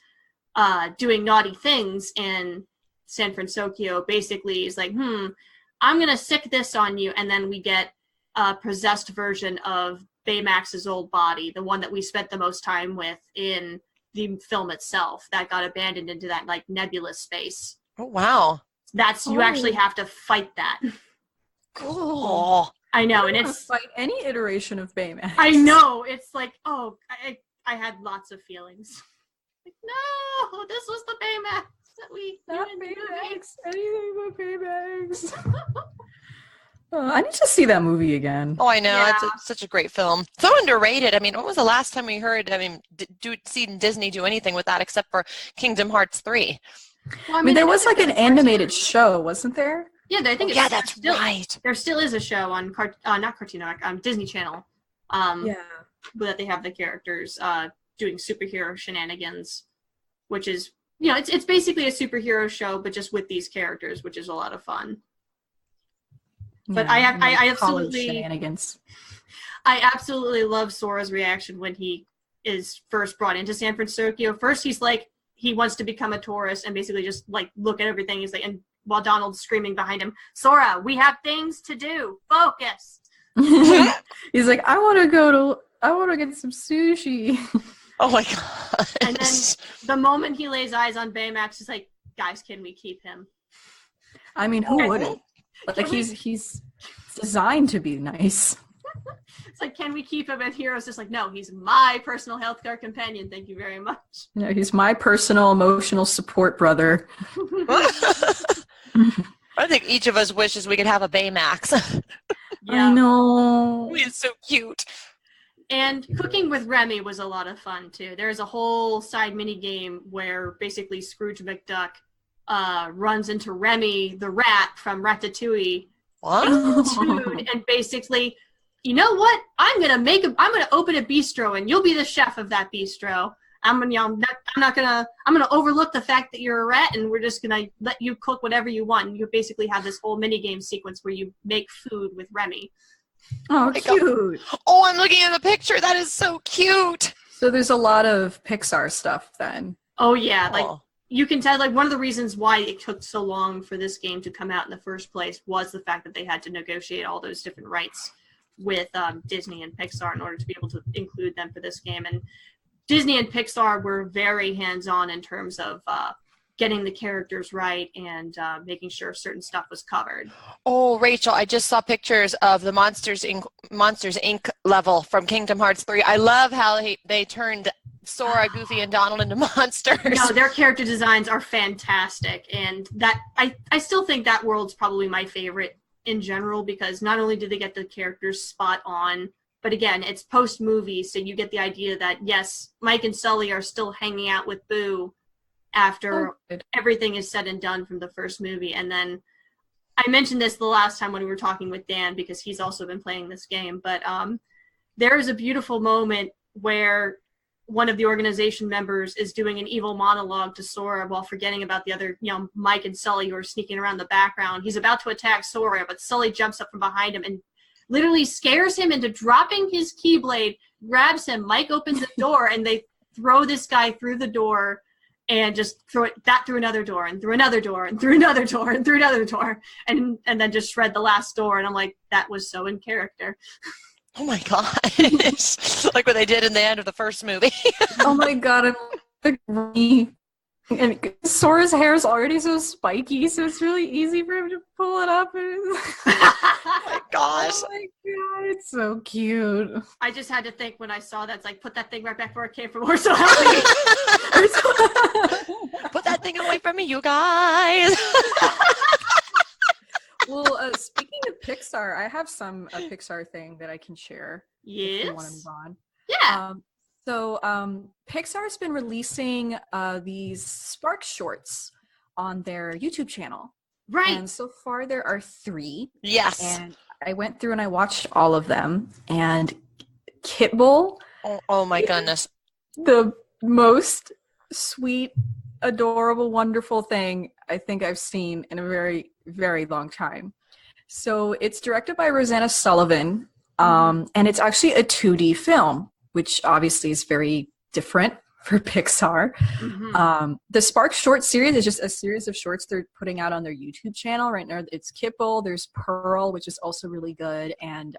doing naughty things in San Francisco, basically is like, I'm going to sick this on you, and then we get a possessed version of Baymax's old body, the one that we spent the most time with in the film itself, that got abandoned into that like nebulous space. Oh wow. You actually have to fight that. Cool. I know, and it's fight any iteration of Baymax. I know, it's like, oh, I had lots of feelings. Like, no, this was the Baymax that we not Baymax. Anything but Baymax. I need to see that movie again. Oh, I know. Yeah. It's such a great film. So underrated. I mean, when was the last time we heard, see Disney do anything with that except for Kingdom Hearts 3? Well, I mean there was like an animated show, wasn't there? Yeah, I think that's right. There still is a show on not Cartoon Network, Disney Channel. That they have the characters doing superhero shenanigans, which is, it's basically a superhero show, but just with these characters, which is a lot of fun. But I absolutely shenanigans. I absolutely love Sora's reaction when he is first brought into San Francisco. First, he's like, he wants to become a tourist and basically just like look at everything. He's like, and while Donald's screaming behind him, Sora, we have things to do. Focus. He's like, I want to get some sushi. Oh my god. And then the moment he lays eyes on Baymax, he's like, guys, can we keep him? I mean, who wouldn't? Like he's designed to be nice. It's like, can we keep him? And Hero's just like, no, he's my personal healthcare companion. Thank you very much. He's my personal emotional support brother. I think each of us wishes we could have a Baymax. Yeah. I know. He's so cute. And cooking with Remy was a lot of fun, too. There's a whole side mini game where basically Scrooge McDuck runs into Remy the rat from Ratatouille. What? And basically, you know what? I'm gonna open a bistro, and you'll be the chef of that bistro. I'm gonna overlook the fact that you're a rat, and we're just gonna let you cook whatever you want. And you basically have this whole mini game sequence where you make food with Remy. Oh, cute! Oh, I'm looking at the picture. That is so cute. So there's a lot of Pixar stuff then. Oh yeah, like you can tell. Like one of the reasons why it took so long for this game to come out in the first place was the fact that they had to negotiate all those different rights with Disney and Pixar in order to be able to include them for this game. And Disney and Pixar were very hands-on in terms of getting the characters right and making sure certain stuff was covered. Oh, Rachel, I just saw pictures of the Monsters Inc. level from Kingdom Hearts 3. I love how they turned Sora, Goofy, and Donald into monsters. No, their character designs are fantastic, and that I still think that world's probably my favorite in general, because not only do they get the characters spot on, but again, it's post-movie, so you get the idea that, yes, Mike and Sully are still hanging out with Boo after everything is said and done from the first movie. And then I mentioned this the last time when we were talking with Dan, because he's also been playing this game, but there is a beautiful moment where one of the organization members is doing an evil monologue to Sora while forgetting about the other, Mike and Sully, who are sneaking around the background. He's about to attack Sora, but Sully jumps up from behind him and literally scares him into dropping his Keyblade, grabs him. Mike opens the door, and they throw this guy through the door and just through another door, and through another door, and through another door, and through another door, and then just shred the last door. And I'm like, that was so in character. Oh my god. Like what they did in the end of the first movie. Oh my god, and Sora's hair is already so spiky, so it's really easy for him to pull it up. Oh my gosh. Oh my god, it's so cute. I just had to think when I saw that, it's like, put that thing right back where it came from. We're so happy. Put that thing away from me, you guys. Well, speaking of Pixar, I have a Pixar thing that I can share. Yes. If you want to move on. Yeah. So Pixar's been releasing these Sparkshorts on their YouTube channel. Right. And so far there are 3. Yes. And I went through and I watched all of them. And Kitbull. Oh my goodness. The most sweet, adorable, wonderful thing I think I've seen in a very, very long time. So it's directed by Rosanna Sullivan. And it's actually a 2D film, which obviously is very different for Pixar. The Sparkshorts series is just a series of shorts they're putting out on their YouTube channel right now. It's Kipple, there's Pearl, which is also really good, and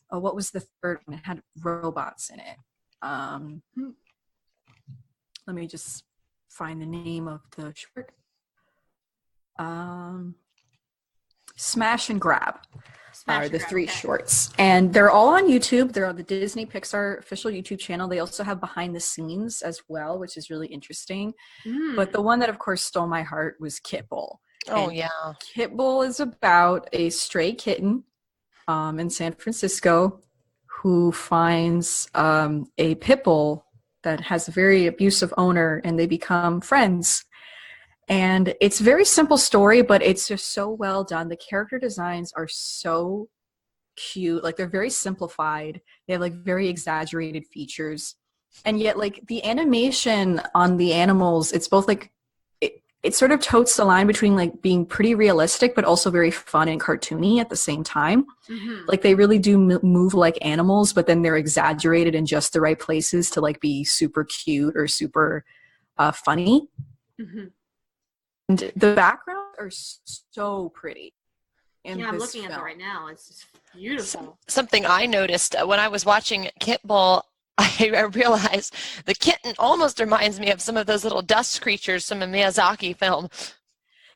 what was the third one? It had robots in it. Let me just find the name of the short. Smash and Grab are the three shorts. And they're all on YouTube. They're on the Disney Pixar official YouTube channel. They also have behind the scenes as well, which is really interesting. But the one that, of course, stole my heart was Kitbull. Oh, and yeah. Kitbull is about a stray kitten in San Francisco who finds a pit bull that has a very abusive owner, and they become friends. And it's a very simple story, but it's just so well done. The character designs are so cute. Like, they're very simplified. They have like very exaggerated features. And yet, like, the animation on the animals, it's both like, it sort of totes the line between like being pretty realistic, but also very fun and cartoony at the same time. Like, they really do move like animals, but then they're exaggerated in just the right places to like be super cute or super funny. And the backgrounds are so pretty. Yeah, I'm looking at it right now. It's just beautiful. Something I noticed when I was watching Kitbull, I realized the kitten almost reminds me of some of those little dust creatures from a Miyazaki film.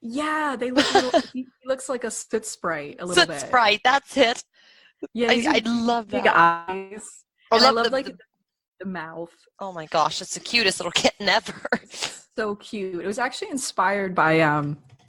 Yeah, they look little, he looks like a soot sprite a little bit. Soot sprite, that's it. Yeah, I love that. Big eyes. I love the mouth. Oh my gosh, it's the cutest little kitten ever. So cute. It was actually inspired by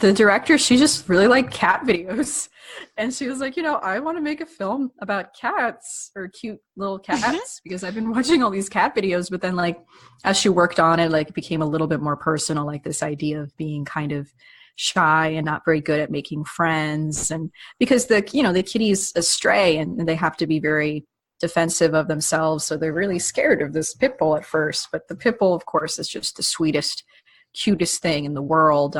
the director. She just really liked cat videos, and she was like, I want to make a film about cats or cute little cats because I've been watching all these cat videos. But then, like, as she worked on it, like, it became a little bit more personal, like this idea of being kind of shy and not very good at making friends, and because the kitty's a stray and they have to be very defensive of themselves, so they're really scared of this pit bull at first. But the pit bull, of course, is just the sweetest, cutest thing in the world.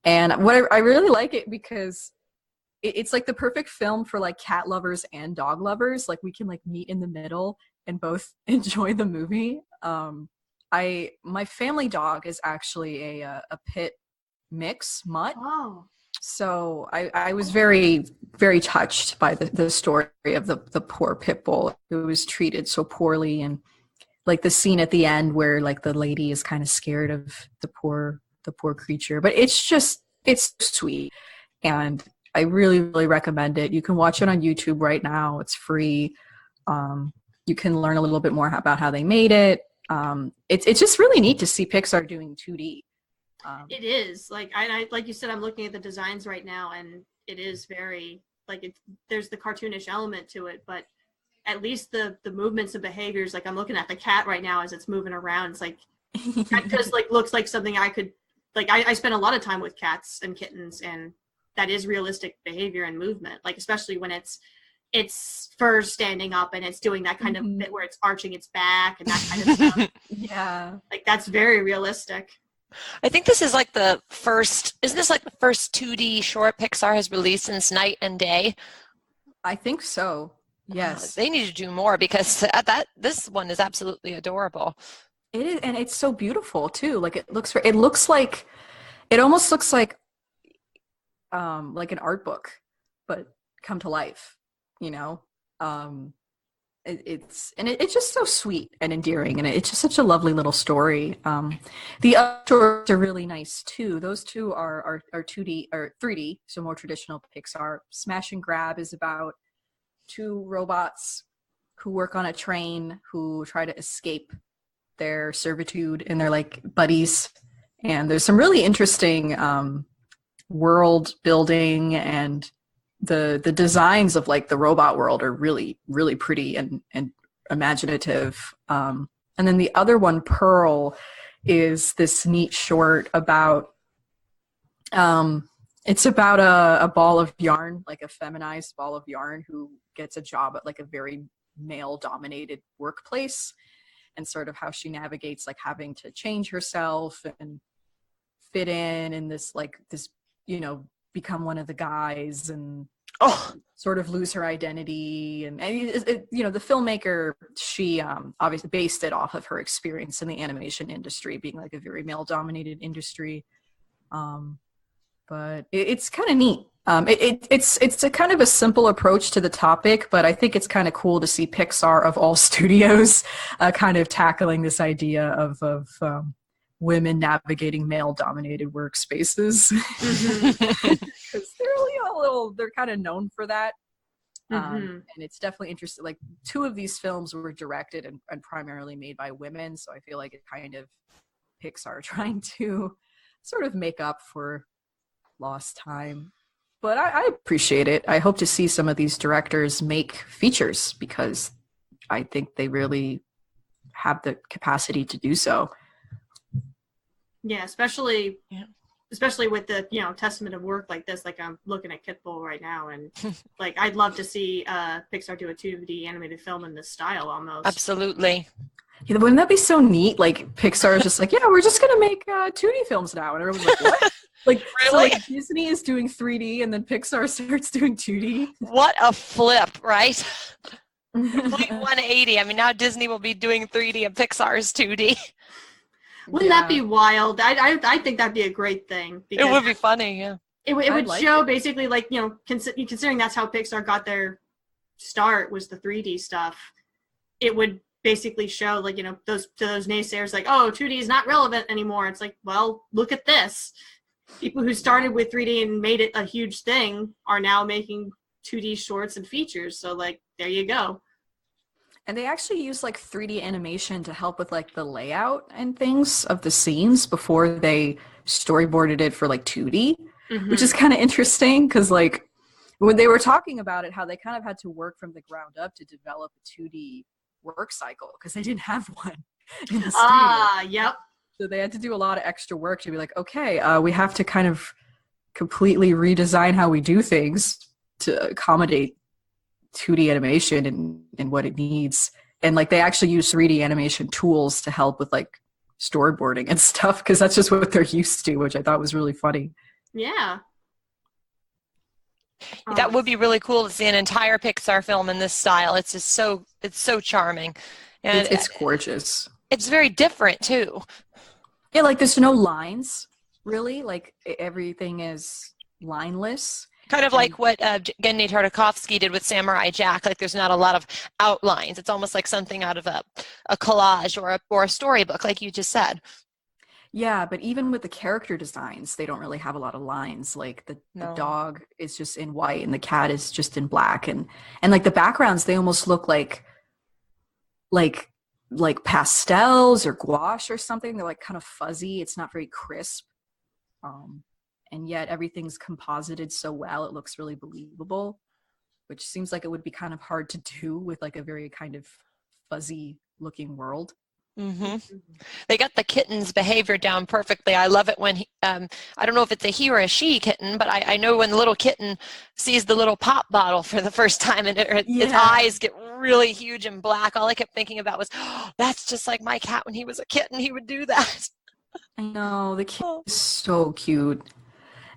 And what I really like it because it's like the perfect film for like cat lovers and dog lovers. Like, we can like meet in the middle and both enjoy the movie. My family dog is actually a pit mix mutt. Oh. So I was very, very touched by the story of the poor pit bull who was treated so poorly, and like the scene at the end where like the lady is kind of scared of the poor creature. But it's sweet, and I really, really recommend it. You can watch it on YouTube right now. It's free. You can learn a little bit more about how they made it. It's just really neat to see Pixar doing 2D. It is like I like you said, I'm looking at the designs right now, and it is very like there's the cartoonish element to it, but at least the movements and behaviors, like I'm looking at the cat right now as it's moving around. It's like that just like looks like something I could like. I spend a lot of time with cats and kittens, and that is realistic behavior and movement. Like, especially when it's fur standing up and it's doing that kind of bit where it's arching its back and that kind of stuff. Yeah, like that's very realistic. I think this is like the first, isn't this like the first 2D short Pixar has released since Night and Day? I think so. Yes. They need to do more because this one is absolutely adorable. It is, and it's so beautiful too. Like, it almost looks like an art book, but come to life, It's just so sweet and endearing, and it's just such a lovely little story. The other stories are really nice too. Those two are 2D or 3D, so more traditional Pixar. Smash and Grab is about two robots who work on a train who try to escape their servitude, and they're like buddies. And there's some really interesting world building, and the designs of like the robot world are really, really pretty and imaginative. And then the other one, Pearl, is this neat short about it's about a ball of yarn, like a feminized ball of yarn, who gets a job at like a very male dominated workplace, and sort of how she navigates like having to change herself and fit in this become one of the guys. And Oh, sort of lose her identity. And the filmmaker, she obviously based it off of her experience in the animation industry, being like a very male-dominated industry. But it's kind of neat. It's a kind of a simple approach to the topic, but I think it's kind of cool to see Pixar of all studios kind of tackling this idea of women navigating male-dominated workspaces. Because they're kind of known for that. And it's definitely interesting. Like, 2 of these films were directed and primarily made by women, so I feel like it kind of Pixar trying to sort of make up for lost time. But I appreciate it. I hope to see some of these directors make features, because I think they really have the capacity to do so. Yeah, especially with the testament of work like this. Like, I'm looking at Pitbull right now, and like, I'd love to see Pixar do a 2D animated film in this style almost. absolutely. Yeah, wouldn't that be so neat? Like, Pixar is just like, yeah, we're just gonna make 2D films now, and everyone's like, what? Like, Really? So, like, Disney is doing 3D, and then Pixar starts doing 2D. What a flip, right? Complete 180. I mean, now Disney will be doing 3D and Pixar's 2D. Wouldn't that be wild? I think that'd be a great thing. It would be funny, yeah. It would show basically, like, considering that's how Pixar got their start, was the 3D stuff. It would basically show, like, those naysayers, like, oh, 2D is not relevant anymore. It's like, well, look at this. People who started with 3D and made it a huge thing are now making 2D shorts and features. So, like, there you go. And they actually use, like, 3D animation to help with, like, the layout and things of the scenes before they storyboarded it for, like, 2D, which is kind of interesting, because, like, when they were talking about it, how they kind of had to work from the ground up to develop a 2D work cycle, because they didn't have one in the studio. Yep. So they had to do a lot of extra work to be like, okay, we have to kind of completely redesign how we do things to accommodate 2D animation and what it needs. And, like, they actually use 3D animation tools to help with, like, storyboarding and stuff, because that's just what they're used to, which I thought was really funny. Yeah. That would be really cool to see an entire Pixar film in this style. It's just it's so charming. And It's gorgeous. It's very different, too. Yeah, like, there's no lines, really. Like, everything is lineless. Kind of like what Genndy Tartakovsky did with Samurai Jack. Like, there's not a lot of outlines. It's almost like something out of a collage or a storybook, like you just said. Yeah, but even with the character designs, they don't really have a lot of lines. Like, the dog is just in white and the cat is just in black. And like, the backgrounds, they almost look like pastels or gouache or something. They're, like, kind of fuzzy. It's not very crisp. And yet everything's composited so well, it looks really believable, which seems like it would be kind of hard to do with, like, a very kind of fuzzy looking world. They got the kitten's behavior down perfectly. I love it when I don't know if it's a he or a she kitten, but I know when the little kitten sees the little pop bottle for the first time and its eyes get really huge and black. All I kept thinking about was, oh, that's just like my cat when he was a kitten. He would do that. I know, the kid is so cute.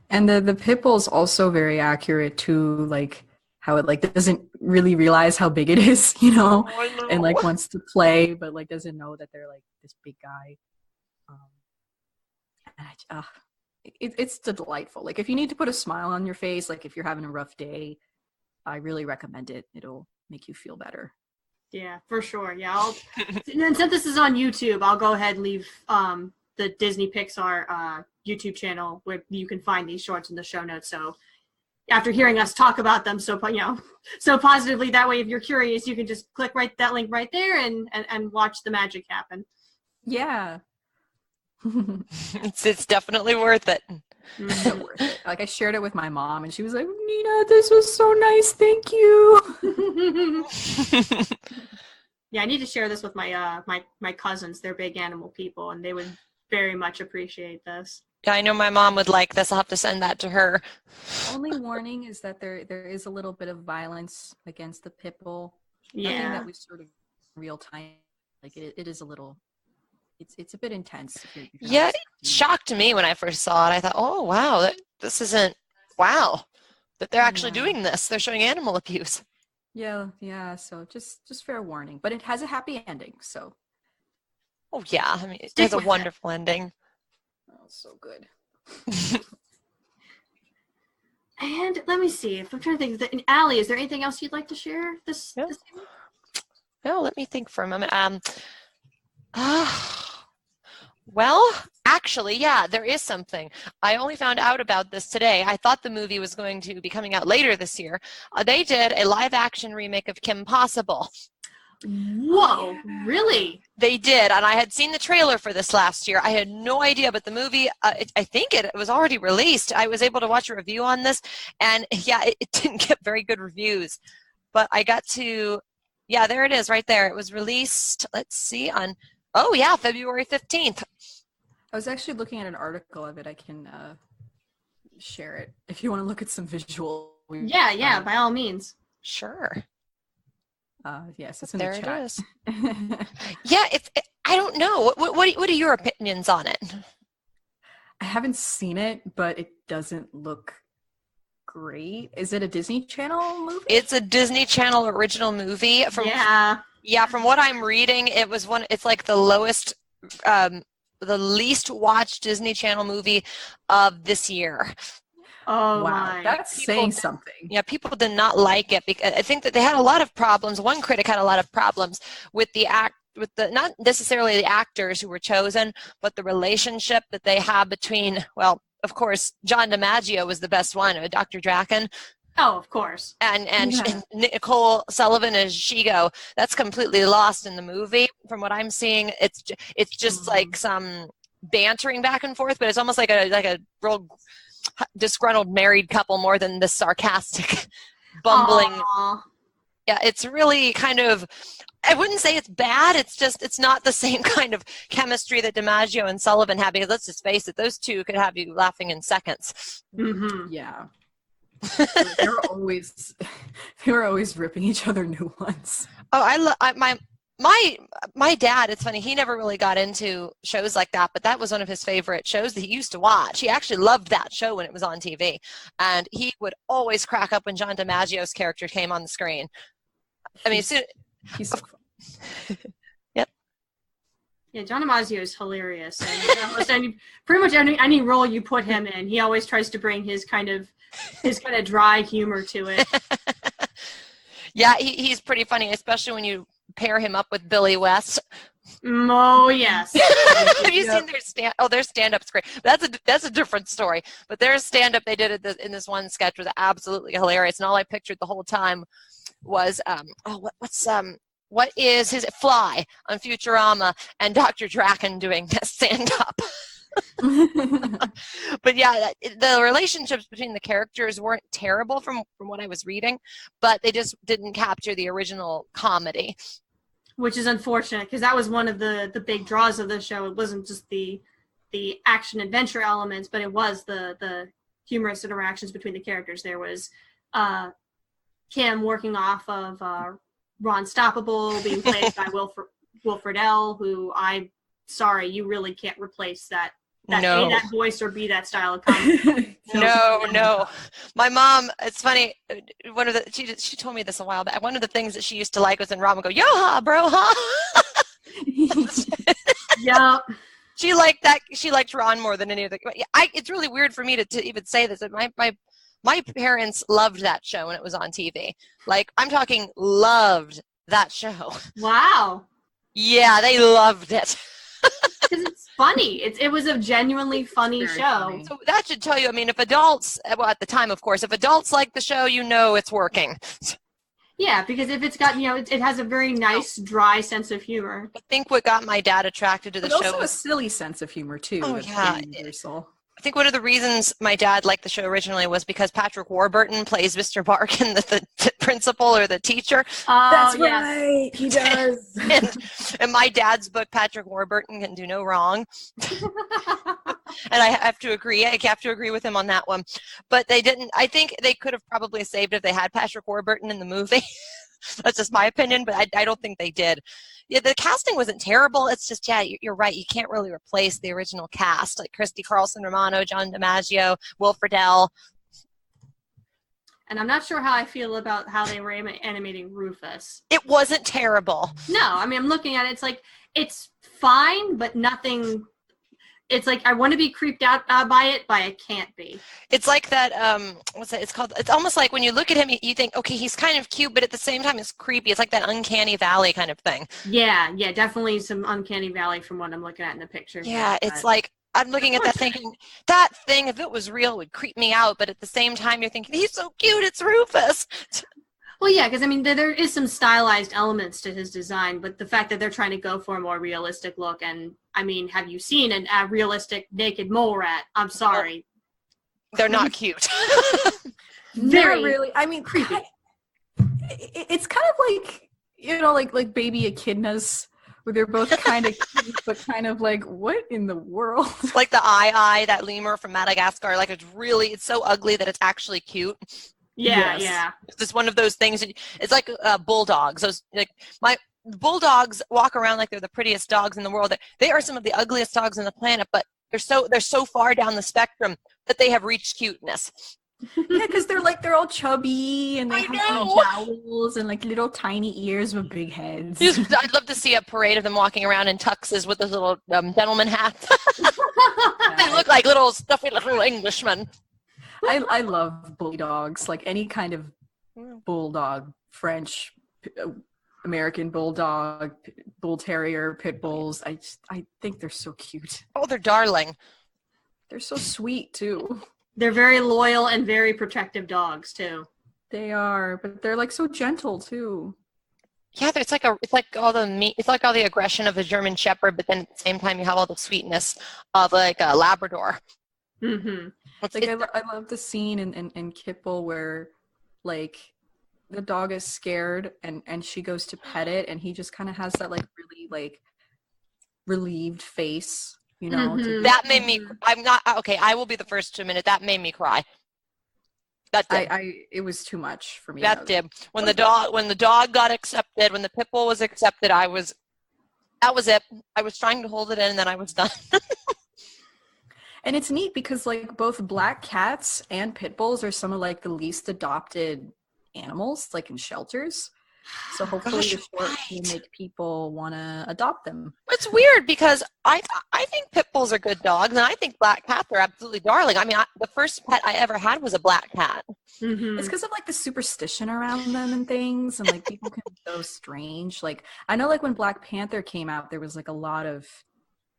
And the Pitbull is also very accurate to, like, how it, like, doesn't really realize how big it is, and, like, wants to play, but, like, doesn't know that they're, like, this big guy. And it's delightful. Like, if you need to put a smile on your face, like, if you're having a rough day, I really recommend it. It'll make you feel better. Yeah, for sure. Yeah, and then since this is on YouTube, I'll go ahead and leave the Disney Pixar YouTube channel where you can find these shorts in the show notes. So after hearing us talk about them so positively, that way if you're curious, you can just click that link right there and watch the magic happen. Yeah. It's definitely worth it. So worth it. Like, I shared it with my mom and she was like, Nina, this was so nice, thank you. Yeah, I need to share this with my my cousins. They're big animal people and they would very much appreciate this. Yeah, I know my mom would like this. I'll have to send that to her. Only warning is that there is a little bit of violence against the Pitbull. Yeah. Nothing that we sort of real time. Like, it is a little, it's a bit intense. Yeah, it shocked me when I first saw it. I thought, oh, wow, this isn't, wow. that they're actually doing this. They're showing animal abuse. Yeah. So just fair warning, but it has a happy ending. So. Oh yeah, I mean, it has a wonderful ending. Oh, so good. And let me see if I'm trying to think. Allie, is there anything else you'd like to share this evening? No, let me think for a moment. Well, actually, yeah, there is something. I only found out about this today. I thought the movie was going to be coming out later this year. They did a live-action remake of Kim Possible. Whoa, really? They did, and I had seen the trailer for this last year. I had no idea, but the movie, I think it was already released. I was able to watch a review on this, and yeah, it didn't get very good reviews. But I got to, yeah, there it is right there. It was released, let's see, on, February 15th. I was actually looking at an article of it. I can share it if you want to look at some visual. Yeah, by all means. Sure. Yes, it's in there the chat. It is. Yeah, I don't know. What are your opinions on it? I haven't seen it, but it doesn't look great. Is it a Disney Channel movie? It's a Disney Channel original movie. From what I'm reading, it's like the lowest, the least watched Disney Channel movie of this year. Oh, wow, that's saying something. Yeah, people did not like it because I think that they had a lot of problems. One critic had a lot of problems with not necessarily the actors who were chosen, but the relationship that they have between, well, of course, John DiMaggio was the best one, Dr. Draken. Oh, of course. And Nicole Sullivan as Shigo. That's completely lost in the movie. From what I'm seeing, it's just like some bantering back and forth, but it's almost like a real disgruntled married couple more than the sarcastic bumbling. Aww. Yeah, it's really kind of, I wouldn't say it's bad, it's not the same kind of chemistry that DiMaggio and Sullivan have, because let's just face it, those two could have you laughing in seconds. Mm-hmm. Yeah. they were always ripping each other new ones. Oh, my dad, it's funny, he never really got into shows like that, but that was one of his favorite shows that he used to watch. He actually loved that show when it was on TV, and he would always crack up when John DiMaggio's character came on the screen. I mean, he's so fun. Yep. Yeah, John DiMaggio is hilarious, and pretty much any role you put him in, he always tries to bring his kind of dry humor to it. Yeah, he's pretty funny, especially when you pair him up with Billy West. Oh, yes. Have you seen their stand-up's great. That's a different story. But their stand-up they did in this one sketch was absolutely hilarious, and all I pictured the whole time was what is his Fly on Futurama and Dr. Draken doing stand-up. But yeah, the relationships between the characters weren't terrible from what I was reading, but they just didn't capture the original comedy. Which is unfortunate, because that was one of the big draws of the show. It wasn't just the action adventure elements, but it was the humorous interactions between the characters. There was Kim working off of Ron Stoppable, being played by Wilfred L., who sorry, you really can't replace that no. A, that voice, or B, that style of comedy. No. My mom, it's funny, she told me this a while back. One of the things that she used to like was when Ron would go, yo-ha, bro, ha. Yeah. She liked that. She liked Ron more than any other. It's really weird for me to even say this. My parents loved that show when it was on TV. Like, I'm talking loved that show. Wow. Yeah, they loved it. Because it's funny. It was a genuinely funny show. Funny. So that should tell you, I mean, if adults, well, at the time, of course, if adults like the show, you know it's working. Yeah, because if it's got, it has a very nice, dry sense of humor. I think what got my dad attracted to the show also was a silly sense of humor, too. Oh, that's yeah. universal. I think one of the reasons my dad liked the show originally was because Patrick Warburton plays Mr. Barkin, the principal or the teacher. That's right, he does. In my dad's book, Patrick Warburton can do no wrong. And I have to agree. I have to agree with him on that one. But they didn't. I think they could have probably saved if they had Patrick Warburton in the movie. That's just my opinion, but I don't think they did. Yeah, the casting wasn't terrible. It's just, yeah, you're right. You can't really replace the original cast, like Christy Carlson Romano, John DiMaggio, Wilfred L. and I'm not sure how I feel about how they were animating Rufus. It wasn't terrible. No, I mean, I'm looking at it, it's like, it's fine, but nothing... It's like, I want to be creeped out by it, but I can't be. It's like that, what's that? It's called, it's almost like when you look at him, you think, okay, he's kind of cute, but at the same time, it's creepy. It's like that uncanny valley kind of thing. Yeah, definitely some uncanny valley from what I'm looking at in the picture. Yeah, it's like, I'm looking at that thinking, that thing, if it was real, would creep me out, but at the same time, you're thinking, he's so cute, it's Rufus. Well, yeah, because, I mean, there is some stylized elements to his design, but the fact that they're trying to go for a more realistic look, and, I mean, have you seen a realistic naked mole rat? I'm sorry. They're not cute. Very really. I mean, creepy. It's kind of like, you know, like baby echidnas, where they're both kind of cute, but kind of like, what in the world? Like the eye, that lemur from Madagascar, like it's so ugly that it's actually cute. Yeah, Yes. yeah. It's just one of those things. It's like bulldogs. Those, like, my bulldogs walk around like they're the prettiest dogs in the world. They are some of the ugliest dogs on the planet, but they're so far down the spectrum that they have reached cuteness. Yeah, because they're all chubby and they have jowls and like little tiny ears with big heads. I'd love to see a parade of them walking around in tuxes with those little gentleman hats. They look like little stuffy little Englishmen. I love bulldogs, like any kind of bulldog, French, American bulldog, bull terrier, pit bulls. I think they're so cute. Oh, they're darling. They're so sweet too. They're very loyal and very protective dogs, too. They are, but they're like so gentle too. Yeah, it's like all the aggression of a German Shepherd, but then at the same time you have all the sweetness of like a Labrador. Mm-hmm. I love the scene in Kipple where like the dog is scared and she goes to pet it and he just kind of has that like really like relieved face, you know. Mm-hmm. That made me. I'm not okay. I will be the first to admit it. That made me cry. That did. It was too much for me. That did. When the dog got accepted, when the pit bull was accepted, that was it. I was trying to hold it in, and then I was done. And it's neat because like both black cats and pit bulls are some of like the least adopted animals, like in shelters. So hopefully the short will make people want to adopt them. It's weird because I think pit bulls are good dogs, and I think black cats are absolutely darling. I mean, the first pet I ever had was a black cat. Mm-hmm. It's because of like the superstition around them and things, and like people can be so strange. Like I know, like when Black Panther came out, there was like a lot of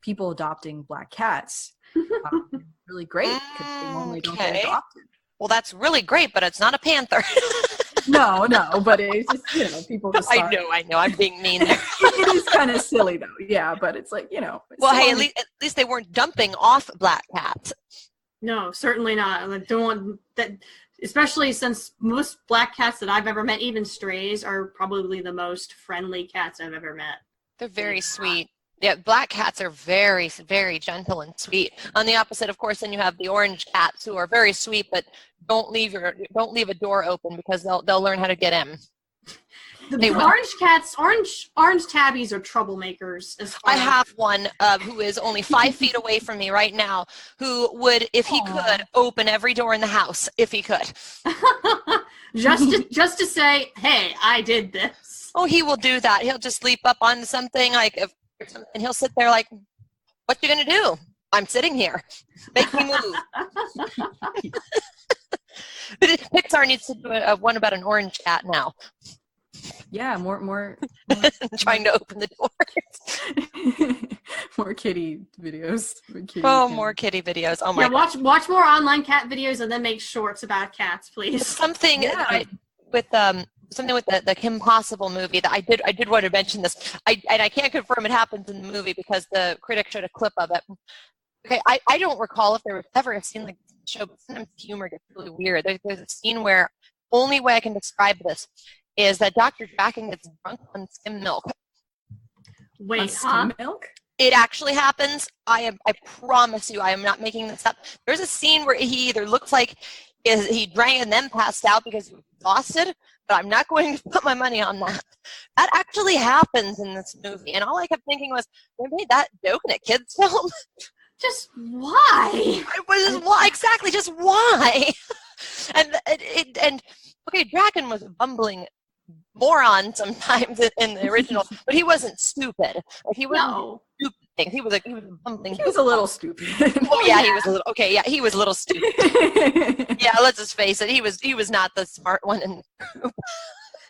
people adopting black cats. Really great because they normally don't get adopted. Well, that's really great, but it's not a panther. No, but it's just, you know, people just I know, I'm being mean there. It is kind of silly though, yeah, but it's like, you know. Well, hey, at least they weren't dumping off black cats. No, certainly not. I don't want that, especially since most black cats that I've ever met, even strays, are probably the most friendly cats I've ever met. They're very sweet. Yeah, black cats are very, very gentle and sweet. On the opposite, of course, then you have the orange cats who are very sweet, but don't leave a door open because they'll learn how to get in. The orange cats, orange tabbies are troublemakers. I have one who is only 5 feet away from me right now, who would, if he could, open every door in the house if he could. just to say, hey, I did this. Oh, he will do that. He'll just leap up on something and he'll sit there like, what you gonna do? I'm sitting here. Make me move. Pixar needs to do one about an orange cat now. Yeah, more trying to open the doors. More kitty videos. More kitty videos. Oh my! Yeah, watch more online cat videos and then make shorts about cats, please. Something with the Kim Possible movie that I did want to mention this. I can't confirm it happens in the movie because the critic showed a clip of it. Okay, I don't recall if there was ever a scene like this in the show, but sometimes the humor gets really weird. There's a scene where only way I can describe this is that Dr. Draken gets drunk on skim milk. Wait, skim milk? It actually happens. I promise you, I am not making this up. There's a scene where he either looks like he drank and then passed out because he was exhausted, but I'm not going to put my money on that. That actually happens in this movie, and all I kept thinking was, they made that joke in a kid's film? Just why? Why? Exactly, just why? And okay, Dragon was a bumbling moron sometimes in the original, but he wasn't stupid. Like he wasn't stupid things. He was a bumbling. He was a little stupid. Oh yeah, he was a little. Okay, yeah, he was a little stupid. Yeah, let's just face it. He was not the smart one in the group.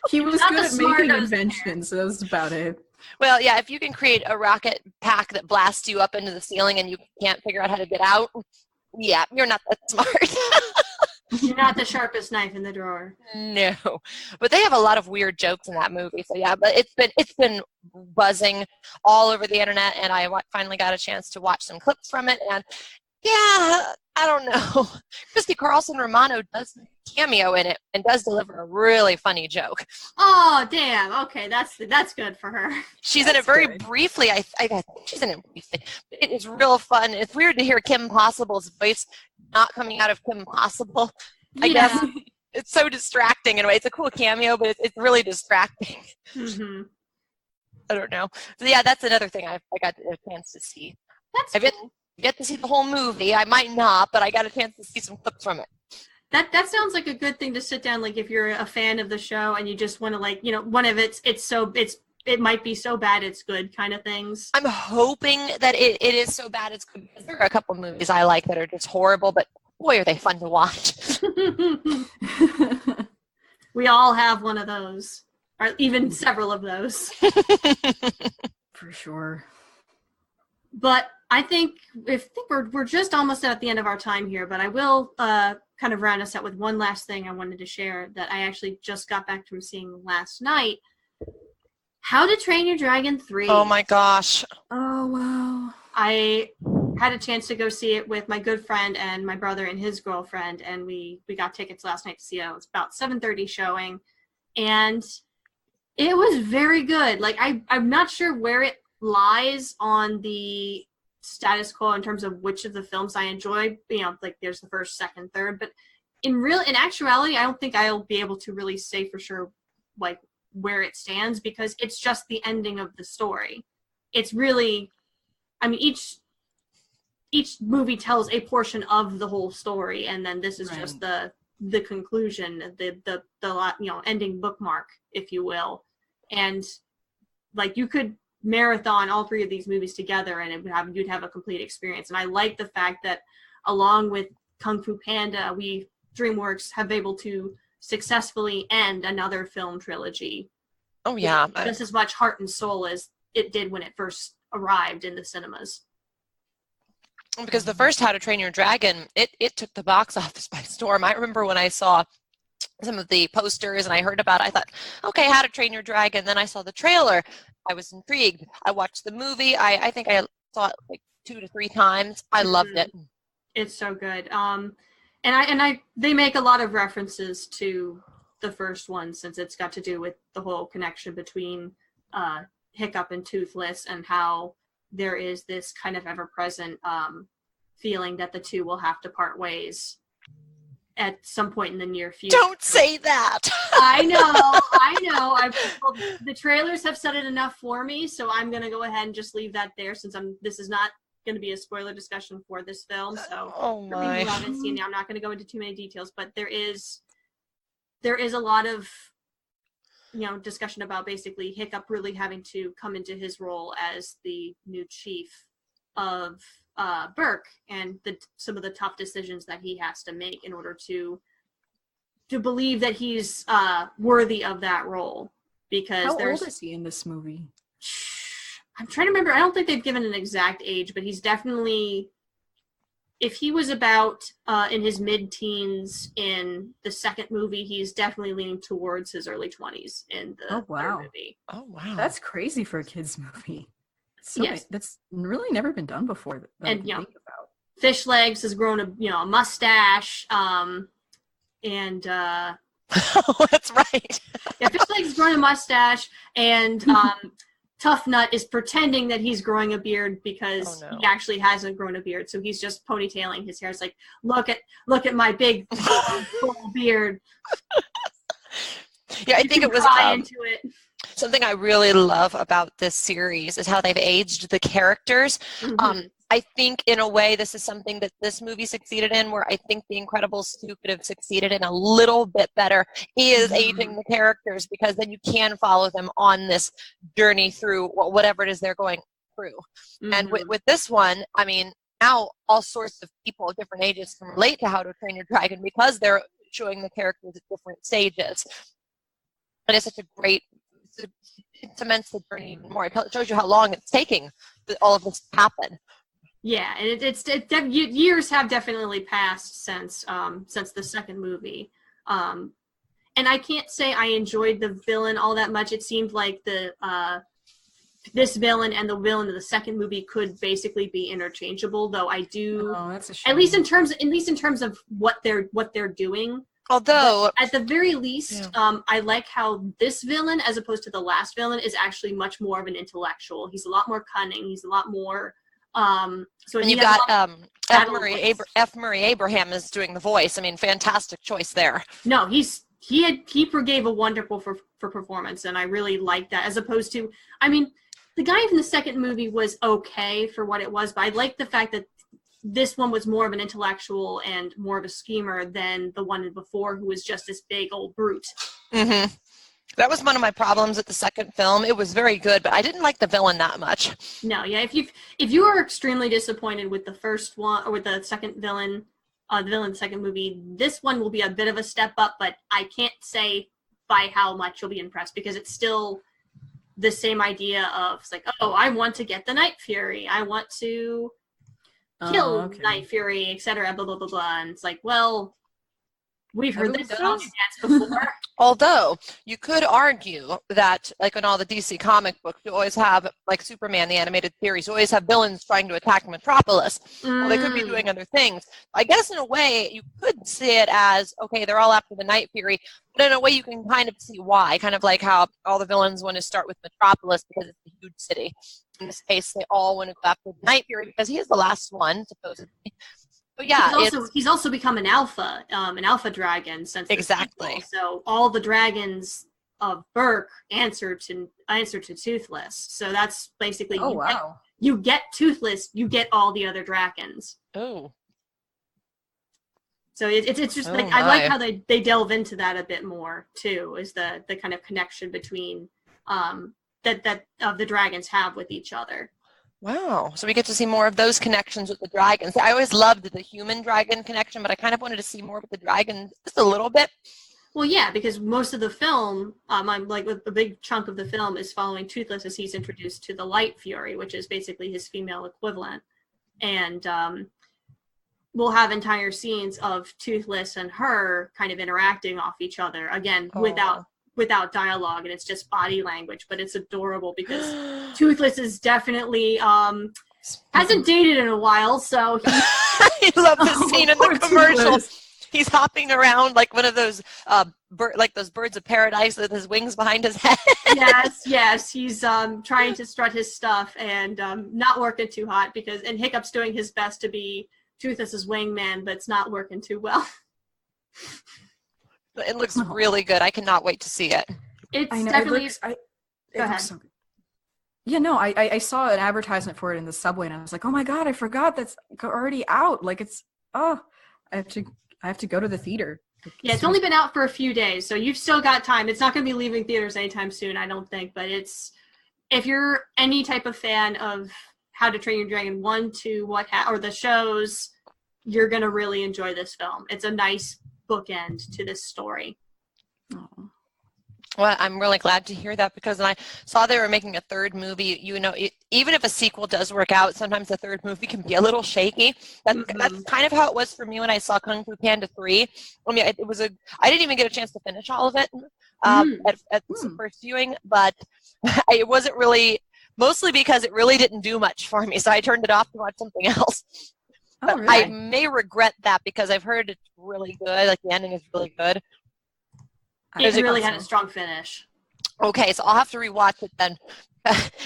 He was good at making inventions. So that was about it. Well, yeah, if you can create a rocket pack that blasts you up into the ceiling and you can't figure out how to get out, yeah, you're not that smart. You're not the sharpest knife in the drawer. No, but they have a lot of weird jokes in that movie. So yeah, but it's been buzzing all over the internet, and I finally got a chance to watch some clips from it, and yeah, I don't know. Christy Carlson Romano does cameo in it and does deliver a really funny joke. Oh damn! Okay, that's good for her. She's in it very briefly. I think she's in it briefly. But it is real fun. It's weird to hear Kim Possible's voice not coming out of Kim Possible. I guess it's so distracting in a way. It's a cool cameo, but it's really distracting. Mm-hmm. I don't know. So yeah, that's another thing I got a chance to see. That's cool. Get to see the whole movie. I might not, but I got a chance to see some clips from it. That sounds like a good thing to sit down, like if you're a fan of the show and you just want to, like, you know, one of it might be so bad it's good kind of things. I'm hoping that it is so bad it's good, because there are a couple movies I like that are just horrible, but boy, are they fun to watch. We all have one of those, or even several of those. For sure. But I think we're just almost at the end of our time here, but I will kind of round us out with one last thing I wanted to share that I actually just got back from seeing last night. How to Train Your Dragon 3. Oh my gosh. Oh wow. I had a chance to go see it with my good friend and my brother and his girlfriend, and we got tickets last night to see it. It was about 7:30 showing, and it was very good. Like I'm not sure where it lies on the status quo in terms of which of the films I enjoy. You know, like there's the first, second, third, but in actuality, I don't think I'll be able to really say for sure like where it stands, because it's just the ending of the story. It's really, I mean, each movie tells a portion of the whole story, and then this is just the conclusion, the you know, ending bookmark, if you will. And like you could marathon all three of these movies together and you'd have a complete experience. And I like the fact that along with Kung Fu Panda, DreamWorks have able to successfully end another film trilogy. Oh yeah. Just as much heart and soul as it did when it first arrived in the cinemas. Because the first How to Train Your Dragon, it took the box office by storm. I remember when I saw some of the posters and I heard about it, I thought, okay, How to Train Your Dragon. Then I saw the trailer. I was intrigued. I watched the movie. I think I saw it like 2 to 3 times. I loved it. It's so good. They make a lot of references to the first one, since it's got to do with the whole connection between Hiccup and Toothless, and how there is this kind of ever-present feeling that the two will have to part ways at some point in the near future. Don't say that. I know. The trailers have said it enough for me, so I'm going to go ahead and just leave that there, since this is not going to be a spoiler discussion for this film. So oh for people my. who haven't seen it, I'm not going to go into too many details, but there is a lot of, you know, discussion about basically Hiccup really having to come into his role as the new chief of Burke, and some of the tough decisions that he has to make in order to believe that he's worthy of that role. Because how old is he in this movie? I'm trying to remember. I don't think they've given an exact age, but he's definitely, if he was about in his mid-teens in the second movie, he's definitely leaning towards his early 20s in the third movie. Oh wow, that's crazy for a kids movie. So yes. That's really never been done before. And you know, Fish Legs has grown a mustache, and oh, that's right. Yeah, Fish Legs has grown a mustache, and Tough Nut is pretending that he's growing a beard because he actually hasn't grown a beard, so he's just ponytailing his hair. It's like, look at my big full beard. Yeah, I think it was into it. Something I really love about this series is how they've aged the characters. Mm-hmm. I think in a way this is something that this movie succeeded in, where I think The Incredibles 2 could have succeeded in a little bit better, is aging the characters, because then you can follow them on this journey through whatever it is they're going through. And with this one, I mean, now all sorts of people at different ages can relate to How to Train Your Dragon, because they're showing the characters at different stages. And it's such a great, it cements the journey even more. It shows you how long it's taking all of this to happen. Yeah, and years have definitely passed since the second movie. And I can't say I enjoyed the villain all that much. It seemed like this villain and the villain of the second movie could basically be interchangeable, though I do. Oh, that's a shame. At least in terms of what they're doing. Although, but at the very least, I like how this villain, as opposed to the last villain, is actually much more of an intellectual. He's a lot more cunning. He's a lot more. So and you got F. Murray Abraham is doing the voice. I mean, fantastic choice there. No, he gave a wonderful for performance, and I really like that. As opposed to, I mean, the guy from the second movie was okay for what it was, but I like the fact that this one was more of an intellectual and more of a schemer than the one before, who was just this big old brute. Mm-hmm. That was one of my problems with the second film. It was very good, but I didn't like the villain that much. No, yeah. If you are extremely disappointed with the first one, or with the second villain, the villain in the second movie, this one will be a bit of a step up, but I can't say by how much you'll be impressed, because it's still the same idea of, it's like, oh, I want to get the Night Fury. I want to kill Night Fury, etc., blah, blah, blah, blah. And it's like, well, we've heard this song and dance before. Although, you could argue that, like in all the DC comic books, you always have, like Superman, the animated series, you always have villains trying to attack Metropolis. Well, they could be doing other things. I guess in a way, you could see it as, okay, they're all after the Night Fury, but in a way you can kind of see why. Kind of like how all the villains want to start with Metropolis because it's a huge city. In this case, they all want to go after the Night Fury because he is the last one, supposedly. But yeah, he's also become an alpha dragon since exactly. So all the dragons of Berk answer to Toothless. So that's basically you get Toothless, you get all the other dragons. Oh. So it's just like I like how they delve into that a bit more too, is the kind of connection between that the dragons have with each other. Wow. So we get to see more of those connections with the dragons. I always loved the human dragon connection, but I kind of wanted to see more with the dragons just a little bit. Well, yeah, because most of the film, I'm like a big chunk of the film is following Toothless as he's introduced to the Light Fury, which is basically his female equivalent. And we'll have entire scenes of Toothless and her kind of interacting off each other, again, without dialogue, and it's just body language, but it's adorable because Toothless is definitely hasn't dated in a while, so I love this scene in the commercial. He's hopping around like one of those like those birds of paradise with his wings behind his head. yes, he's trying to strut his stuff and not working too hot, and Hiccup's doing his best to be Toothless's wingman, but it's not working too well. It looks really good. I cannot wait to see it. It's I know, definitely. it looks so good. Yeah, no, I saw an advertisement for it in the subway, and I was like, oh my god, I forgot that's already out. Like I have to go to the theater. Yeah, it's only been out for a few days, so you've still got time. It's not going to be leaving theaters anytime soon, I don't think. But if you're any type of fan of How to Train Your Dragon 1, 2, or the shows, you're going to really enjoy this film. It's a nice bookend to this story. Oh. Well, I'm really glad to hear that, because when I saw they were making a third movie, even if a sequel does work out, sometimes the third movie can be a little shaky. That's kind of how it was for me when I saw Kung Fu Panda 3. I mean, I didn't even get a chance to finish all of it at the first viewing, but it wasn't really, mostly because it really didn't do much for me, so I turned it off to watch something else. But really? I may regret that, because I've heard it's really good. Like, the ending is really good. It really had a strong finish. Okay, so I'll have to rewatch it then.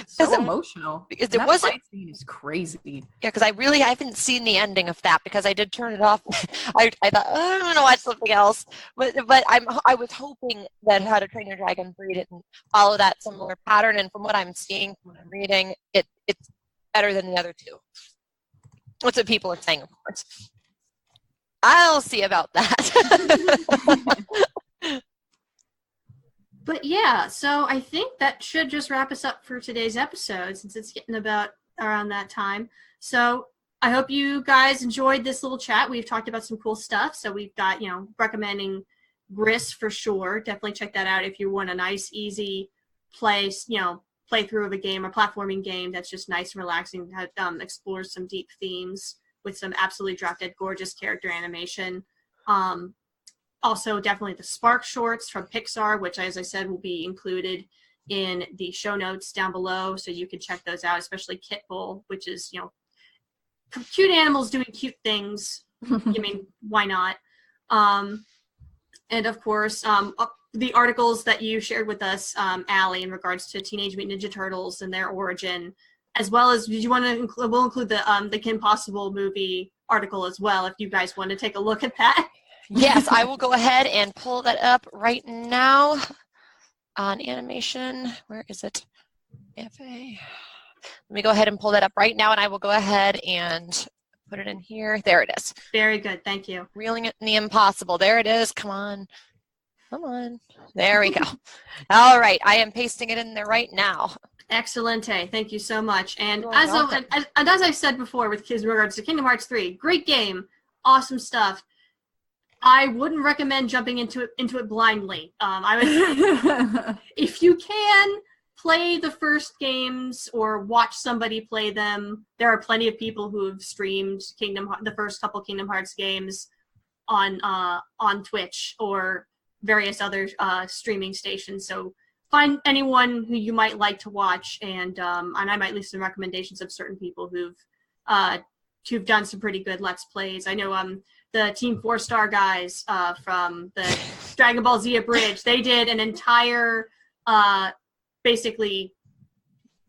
So emotional. Because that fight scene is crazy. Yeah, because I haven't seen the ending of that, because I did turn it off. I thought, I'm going to watch something else. But I was hoping that How to Train Your Dragon 3 didn't follow that similar pattern. And from what I'm seeing, from what I'm reading, it's better than the other two. That's what people are saying, of course. I'll see about that. But yeah, so I think that should just wrap us up for today's episode, since it's getting about around that time. So I hope you guys enjoyed this little chat. We've talked about some cool stuff. So we've got, recommending Gris for sure. Definitely check that out if you want a nice, easy playthrough of a game, a platforming game that's just nice and relaxing, explores some deep themes with some absolutely drop-dead gorgeous character animation. Also, definitely the Sparkshorts from Pixar, which, as I said, will be included in the show notes down below, so you can check those out, especially Kitbull, which is, cute animals doing cute things. I mean, why not? And, of course, the articles that you shared with us, Allie, in regards to Teenage Mutant Ninja Turtles and their origin, as well as, did you want to include, we'll include the Kim Possible movie article as well, if you guys want to take a look at that. Yes, I will go ahead and pull that up right now on animation. Where is it? FA. Let me go ahead and pull that up right now, and I will go ahead and put it in here. There it is. Very good. Thank you. Reeling it in the impossible. There it is. Come on. Come on. There we go. All right. I am pasting it in there right now. Excellente. Thank you so much. And as I said before with regards to Kingdom Hearts 3, great game. Awesome stuff. I wouldn't recommend jumping into it blindly. I would, if you can, play the first games or watch somebody play them. There are plenty of people who have streamed the first couple Kingdom Hearts games on Twitch or various other streaming stations. So find anyone who you might like to watch, and I might leave some recommendations of certain people who've done some pretty good Let's Plays. I know the Team 4-Star guys from the Dragon Ball Z Abridged, they did an entire basically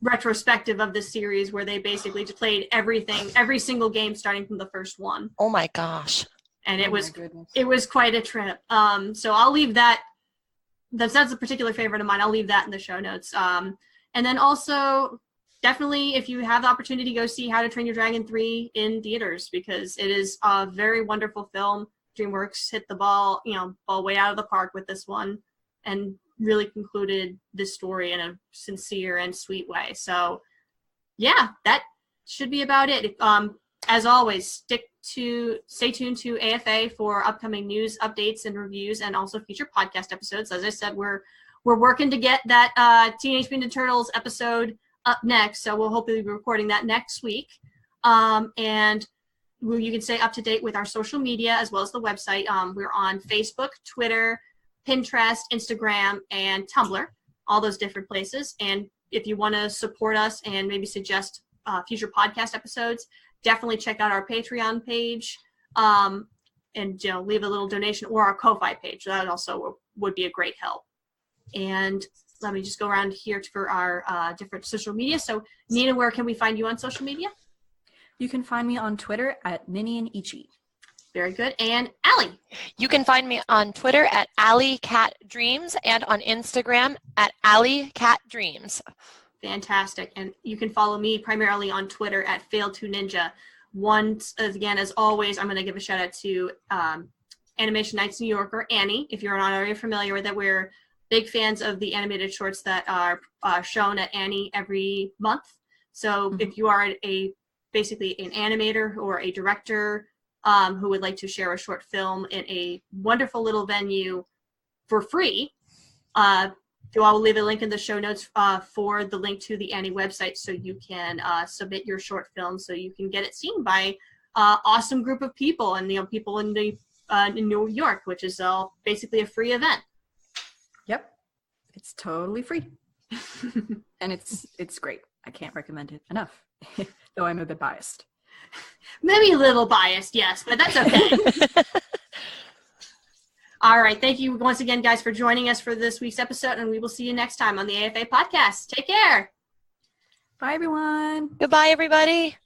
retrospective of the series where they basically just played every single game starting from the first one. Oh my gosh. And it was quite a trip. So I'll leave that. That's a particular favorite of mine. I'll leave that in the show notes. And then also, definitely, if you have the opportunity, go see How to Train Your Dragon 3 in theaters, because it is a very wonderful film. DreamWorks hit the ball way out of the park with this one, and really concluded this story in a sincere and sweet way. So, yeah, that should be about it. As always, stay tuned to AFA for upcoming news, updates, and reviews, and also future podcast episodes. As I said, we're working to get that Teenage Mutant Ninja Turtles episode up next, so we'll hopefully be recording that next week. And you can stay up to date with our social media as well as the website. We're on Facebook, Twitter, Pinterest, Instagram, and Tumblr, all those different places. And if you want to support us and maybe suggest future podcast episodes, definitely check out our Patreon page and leave a little donation, or our Ko-Fi page. That also would be a great help. And let me just go around here for our different social media. So, Nina, where can we find you on social media? You can find me on Twitter at Ninian Very good. And Allie? You can find me on Twitter at AllieCatDreams and on Instagram at AllieCatDreams. Fantastic. And you can follow me primarily on Twitter at Fail2Ninja. Once again, as always, I'm going to give a shout out to Animation Nights New York, or Annie. If you're not already familiar with it, we're big fans of the animated shorts that are shown at Annie every month. So if you are basically an animator or a director who would like to share a short film in a wonderful little venue for free, I will leave a link in the show notes for the link to the Annie website, so you can submit your short film so you can get it seen by awesome group of people, and people in New York, which is basically a free event. Yep, it's totally free, and it's great. I can't recommend it enough, though I'm a bit biased. Maybe a little biased, yes, but that's okay. All right. Thank you once again, guys, for joining us for this week's episode, and we will see you next time on the AFA podcast. Take care. Bye, everyone. Goodbye, everybody.